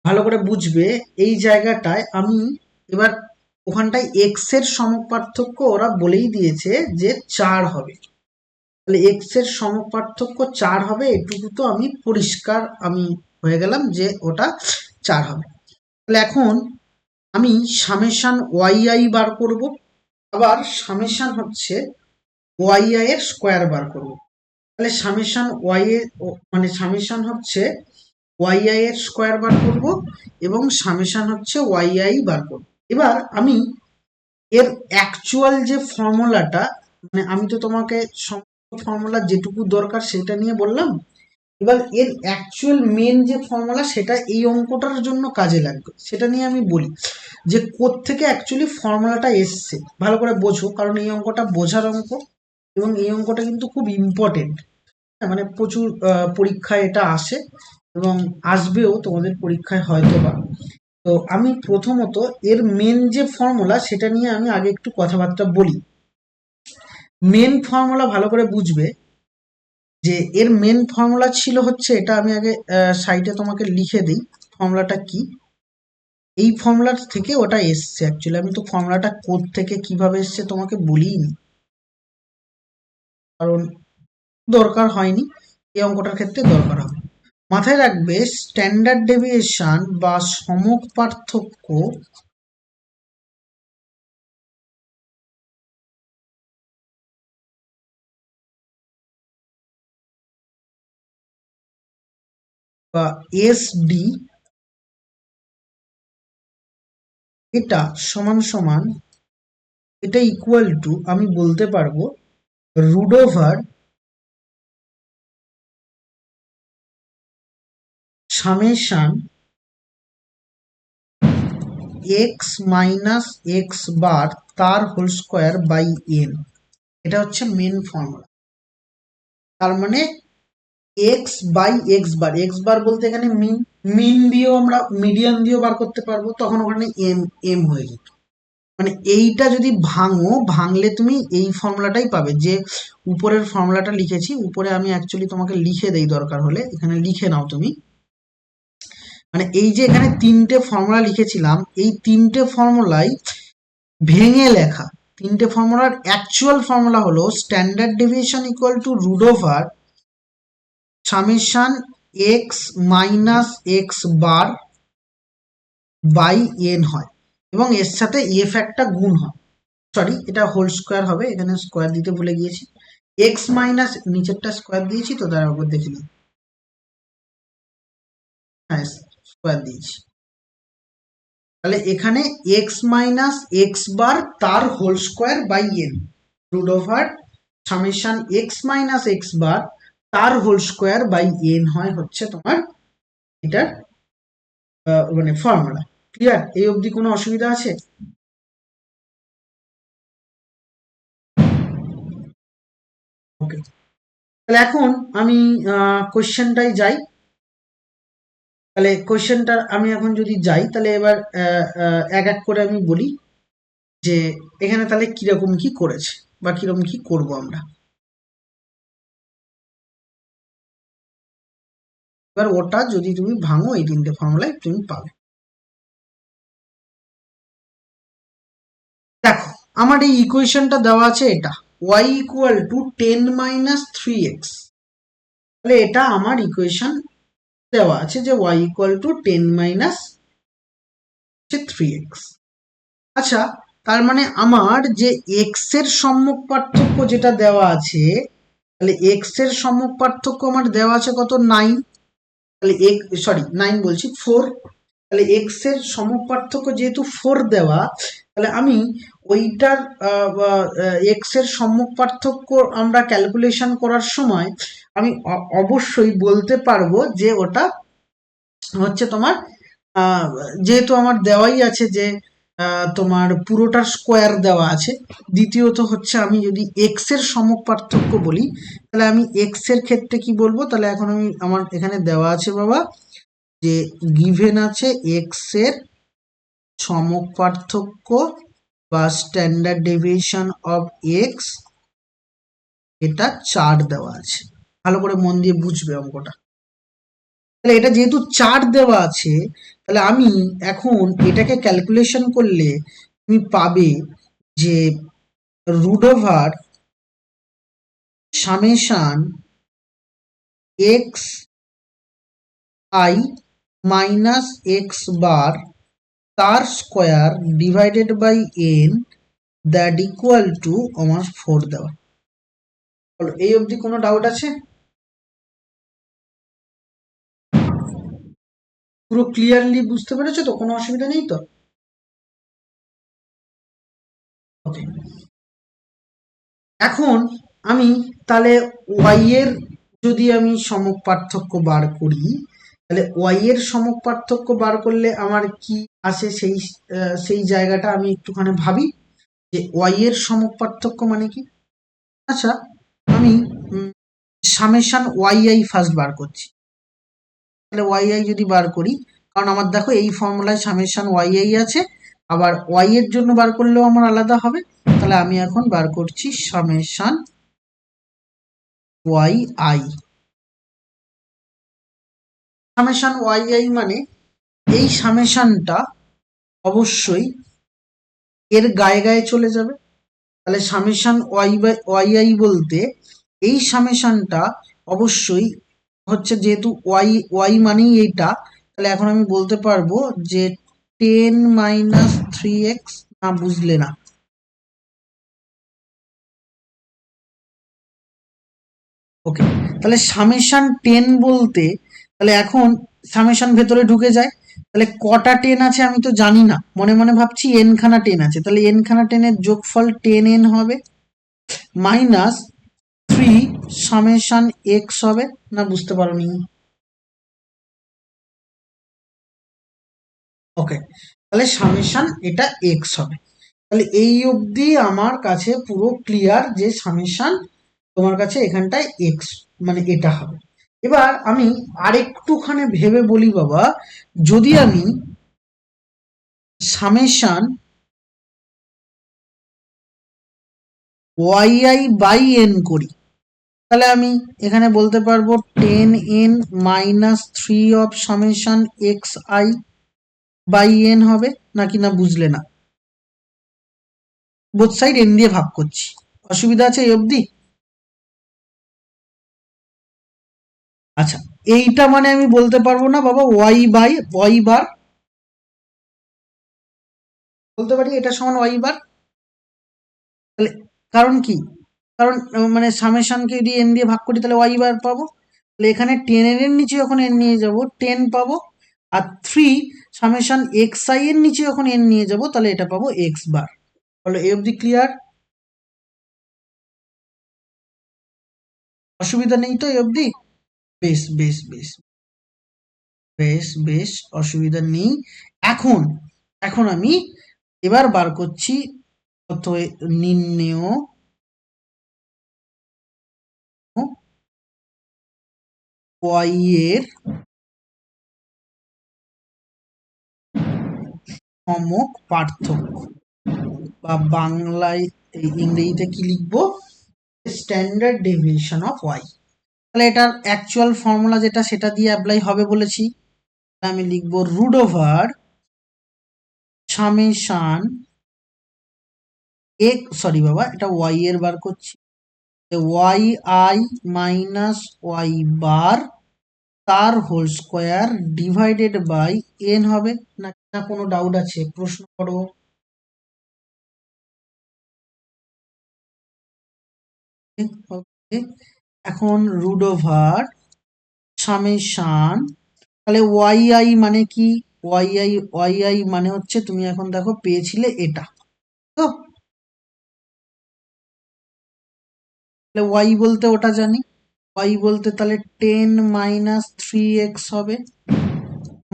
ভালো করে বুঝবে এই জায়গাটায় আমি এবার ওখানটায় এক্স এর সমপার্থক্য ওরা বলেই দিয়েছে যে 4 হবে, তাহলে এক্স এর সমপার্থক্য 4 হবে, এটুকু তো আমি পরিষ্কার আমি হয়ে গেলাম যে ওটা 4 হবে। তাহলে এখন আমি সামেশান ওয়াই আই বার করব, আবার সামেশান হচ্ছে ওয়াই আই এর স্কোয়ার বার করব। তাহলে সামেশান ওয়াই এর মানে সামেশান হচ্ছে ওয়াই আই এর স্কোয়ার বার করব এবং সামেশান হচ্ছে ওয়াই আই বার করব। এবার আমি এর অ্যাকচুয়াল যে ফর্মুলাটা, মানে আমি তো তোমাকে সমস্ত ফর্মুলা যেটুকু দরকার সেটা নিয়ে বললাম, এবার এর অ্যাকচুয়াল মেন যে ফর্মুলা সেটা এই অঙ্কটার জন্য কাজে লাগবে, সেটা নিয়ে আমি বলি যে কোত্থেকে অ্যাকচুয়ালি ফর্মুলাটা এসছে। ভালো করে বোঝো, কারণ এই অঙ্কটা বোঝার অঙ্ক এবং এই অঙ্কটা কিন্তু খুব ইম্পর্টেন্ট। মানে প্রচুর পরীক্ষায় এটা আসে এবং আসবেও তোমাদের পরীক্ষায় হয়তো বা। তো আমি প্রথমত এর মেন যে ফর্মুলা সেটা নিয়ে আমি আগে একটু কথাবার্তা বলি। মেন ফর্মুলা ভালো করে বুঝবে যে এর মেন ফর্মুলা ছিল হচ্ছে এটা, আমি আগে সাইডে তোমাকে লিখে দিই ফর্মুলাটা কি। এই ফর্মুলার থেকে ওটা এসছে অ্যাকচুয়ালি, আমি তো ফর্মুলাটা কোড থেকে কিভাবে এসছে তোমাকে বলিনি, কারণ দরকার হয়নি, এই অঙ্কটার ক্ষেত্রে দরকার হবে। মাথায় রাখবে স্ট্যান্ডার্ড ডেভিয়েশন বা সমক পার্থক্য বা এসডি, এটা সমান সমান, এটা ইকুয়াল টু আমি বলতে পারবো root over summation X minus X bar তার হোল স্কোয়ার বাই এন। এটা হচ্ছে মেন ফর্মুলা। তার মানে এক্স বাই এক্স বার বলতে এখানে মিন, মিন দিয়েও আমরা মিডিয়ান দিয়েও বার করতে পারবো, তখন ওখানে এম এম হয়ে যেত। মানে এইটা যদি ভাঙো, ভাঙলে তুমি এই ফর্মুলাটাই পাবে, যে উপরের ফর্মুলাটা লিখেছি, উপরে আমি অ্যাকচুয়ালি তোমাকে লিখে দেই দরকার হলে, এখানে লিখে নাও তুমি। মানে এই যে এখানে তিনটে ফর্মুলা লিখেছিলাম, এই তিনটে ফর্মুলাই ভেঙে লেখা। তিনটে ফর্মুলার অ্যাকচুয়াল ফর্মুলা হলো standard deviation equal to root over summation X minus X bar by N হয় এবং এর সাথে এফ একটা গুণ হয়। সরি, এটা হোল স্কোয়ার হবে, এখানে স্কোয়ার দিতে ভুলে গিয়েছি। এক্স মাইনাস নিচেরটা স্কোয়ার দিয়েছি তো, তার উপর দেখে নিই। হ্যাঁ, স্কোয়ার দিয়েছি। তাহলে এখানে এক্স মাইনাস এক্স বার তার whole square by N, root over summation X minus X bar তার হোল স্কোয়ার বাই এন হয় হচ্ছে তোমার এটার মানে ফর্মুলা। ক্লিয়ার? এই অবধি কোনো অসুবিধা আছে? ওকে। তাহলে এখন আমি কোশ্চেনটাই যাই। তাহলে কোশ্চেনটা আমি এখন যদি যাই, তাহলে এবার এক এক করে আমি বলি যে এখানে তাহলে কিরকম কি করেছে বা কিরকম কি করব আমরা। এবার ওটা যদি তুমি ভাঙো এই তিনটে ফর্মুলায় তুমি পাবে। দেখো আমার এই ইকুয়েশনটা দেওয়া আছে এটা y ইকুয়াল টু 10 - 3x, তাহলে এটা আমার ইকুয়েশন দেওয়া আছে যে y ইকুয়াল টু 10 - 3x। আচ্ছা, তার মানে আমার যে x এর সম্মুখ পার্থক্য যেটা দেওয়া আছে, তাহলে x এর সম্মুখ পার্থক্য আমার দেওয়া আছে কত, 9। তাহলে সরি 9 বলছি 4। তাহলে x এর সম্মুখ পার্থক্য যেহেতু 4 দেওয়া, তাহলে আমি ওইটার x এর সম্মুখ পার্থক্য আমরা ক্যালকুলেশন করার সময় আমি অবশ্যই বলতে পারবো যে ওটা হচ্ছে তোমার যেহেতু আমার দেওয়াই আছে যে তোমার পুরোটার স্কোয়ার দেওয়া আছে। দ্বিতীয়ত হচ্ছে আমি যদি এক্স এর সমক পার্থক্য বলি, তাহলে আমি এক্স এর ক্ষেত্রে কি বলবো, তাহলে এখন আমি আমার এখানে দেওয়া আছে বাবা যে গিভেন আছে এক্স এর সমক পার্থক্য বা স্ট্যান্ডার্ড ডেভিয়েশন অফ এক্স, এটা 4 দেওয়া আছে। ভালো করে মন দিয়ে বুঝবে অঙ্কটা। তাহলে এটা যেহেতু 4 দেওয়া আছে, তাহলে আমি এখন এটাকে ক্যালকুলেশন করলে তুমি পাবে যে root over summation X I minus X bar তার square divided by N that equal to আমার 4 দেওয়া। বলো এই অবধি কোনো ডাউট আছে? পুরো ক্লিয়ারলি বুঝতে পেরেছো তো? কোনো অসুবিধা নেই তো? ওকে, এখন আমি তাহলে ওয়াই এর যদি আমি সমক পার্থক্য বার করি, তাহলে ওয়াই এর সমক পার্থক্য বার করলে আমার কি আসে সেই জায়গাটা আমি একটুখানি ভাবি যে ওয়াই এর সমক পার্থক্য মানে কি। আচ্ছা, আমি সামেশান ওয়াই আই ফার্স্ট বার করছি। তাহলে ওয়াই আই যদি বার করি, কারণ আমার দেখো এই ফর্মুলায় সামেশান ওয়াই আই আছে, আবার ওয়াই এর জন্য বার করলেও আমার আলাদা হবে। তাহলে আমি এখন বার করছি summation Y I. Summation Y I মানে এই সামেশানটা অবশ্যই এর গায়ে গায়ে চলে যাবে। তাহলে সামেশান ওয়াই আই বলতে এই সামেশানটা অবশ্যই হচ্ছে, যেহেতু ওয়াই ওয়াই মানেই এইটা, তাহলে এখন আমি বলতে পারবো যে 10 - 3x। না বুঝলে না? ওকে, তাহলে সামেশান 10 বলতে তাহলে এখন সামেশান ভেতরে ঢুকে যায়। তাহলে কটা 10 আছে আমি তো জানি না, মনে মনে ভাবছি এন খানা 10 আছে, তাহলে এন খানা 10 এর যোগফল 10n হবে মাইনাস 3 সামেশান এক্স হবে। না বুঝতে পারোনি? ওকে, তাহলে সামেশান এটা এক্স হবে। তাহলে এই অবধি আমার কাছে পুরো ক্লিয়ার যে সামেশান তোমার কাছে এখানটায় এক্স মানে এটা হবে। এবার আমি আরেকটুখানি ভেবে বলি বাবা, যদি আমি summation Y I by N করি, তাহলে আমি এখানে বলতে পারবো 10n - 3 of summation X I by N হবে। নাকি না বুঝলে না? বোথ সাইড এন দিয়ে ভাগ করছি। অসুবিধা আছে এই অবধি? আচ্ছা, এইটা মানে আমি বলতে পারবো না বাবা ওয়াই বাই ওয়াই বার, বলতে পারি এটা সমান ওয়াই বার। তাহলে কারণ কি, কারণ মানে সামেশানকে যদি এন দিয়ে ভাগ করি তাহলে ওয়াই বার পাবো। তাহলে এখানে 10 এর নিচে যখন এন নিয়ে যাব 10 পাবো, আর 3 সামেশান এক্স আই এর নিচে যখন এন নিয়ে যাব তাহলে এটা পাবো এক্স বার। বলো এই অবধি ক্লিয়ার? অসুবিধা নেই তো এই অবধি? বেশ বেশ বেশ বেশ বেশ, অসুবিধা নেই। এখন এখন আমি এবার বার করছি অতএব নির্ণেয় ওয়াই এর সমক পার্থক্য, বা বাংলায় ইংরেজিতে কি লিখবো, স্ট্যান্ডার্ড ডেভিয়েশন অফ ওয়াই। তাহলে এটার অ্যাকচুয়াল ফর্মুলা যেটা সেটা দিয়ে অ্যাপ্লাই হবে বলেছি। আমি লিখবো রুট ওভার সামেশান সরি বাবা, এটা ওয়াই এর বার করছি, Y I minus Y bar তার whole square divided by N হবে। না কোনো ডাউট আছে? প্রশ্ন করো। ওকে, এখন রুট ওভার সামেশান, তাহলে ওয়াই আই মানে কি? ওয়াই আই মানে হচ্ছে, তুমি এখন দেখো পেয়েছিলে এটা, তো তাহলে ওয়াই বলতে ওটা জানি, ওয়াই বলতে তাহলে 10 - 3x হবে,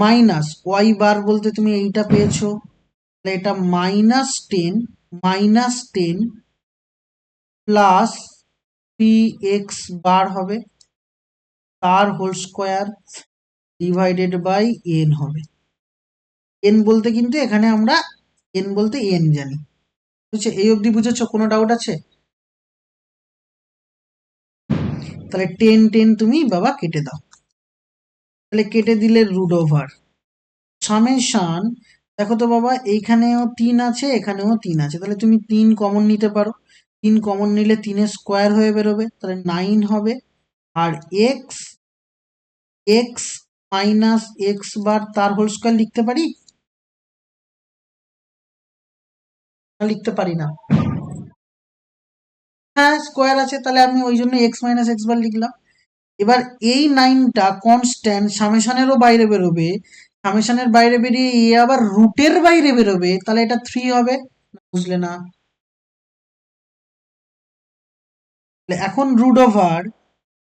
মাইনাস ওয়াই বার বলতে তুমি এইটা পেয়েছো, তাহলে এটা -10 প্লাস 3x বার হবে, তার whole square divided by N হবে। এন বলতে কিন্তু এখানে আমরা এন বলতে এন জানি, বুঝছো? এই অবধি বুঝেছো? কোনো ডাউট আছে? তাহলে 10 তুমি বাবা কেটে দাও, তাহলে কেটে দিলে রুট ওভার সামেশান, দেখো তো বাবা এইখানেও 3 আছে এখানেও 3 আছে, তাহলে তুমি 3 কমন নিতে পারো, 3 কমন নিলে 3 স্কোয়ার হয়ে বেরোবে, তাহলে 9 হবে। আর x x minus X bar তার হোল স্কোয়ার লিখতে পারি না? লিখতে পারি না? হ্যাঁ স্কোয়ার আছে, তাহলে আমি ওই জন্য এক্স মাইনাস এক্স বার লিখলাম। এবার এই 9টা কনস্ট্যান্ট সামেশানেরও বাইরে বেরোবে, সামেশানের বাইরে বেরিয়ে এ আবার রুটের বাইরে বেরোবে, তাহলে এটা 3 হবে। বুঝলে না? এখন root over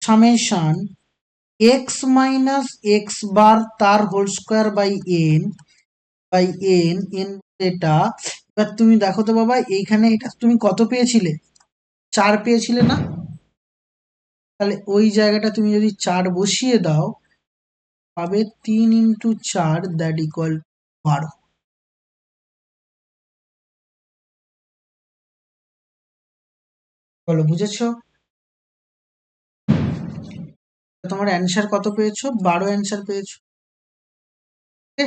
summation X minus X bar তার whole square by N N এটা। এবার তুমি দেখো তো বাবা এইখানে এটা তুমি কত পেয়েছিলে? 4 পেয়েছিলে না? তাহলে ওই জায়গাটা তুমি যদি 4 বসিয়ে দাও, পাবে 3 × 4 দ্যাট ইকুয়াল 12। বলো বুঝেছো? তোমার অ্যান্সার কত পেয়েছো? 12 অ্যান্সার পেয়েছো। ঠিক আছে?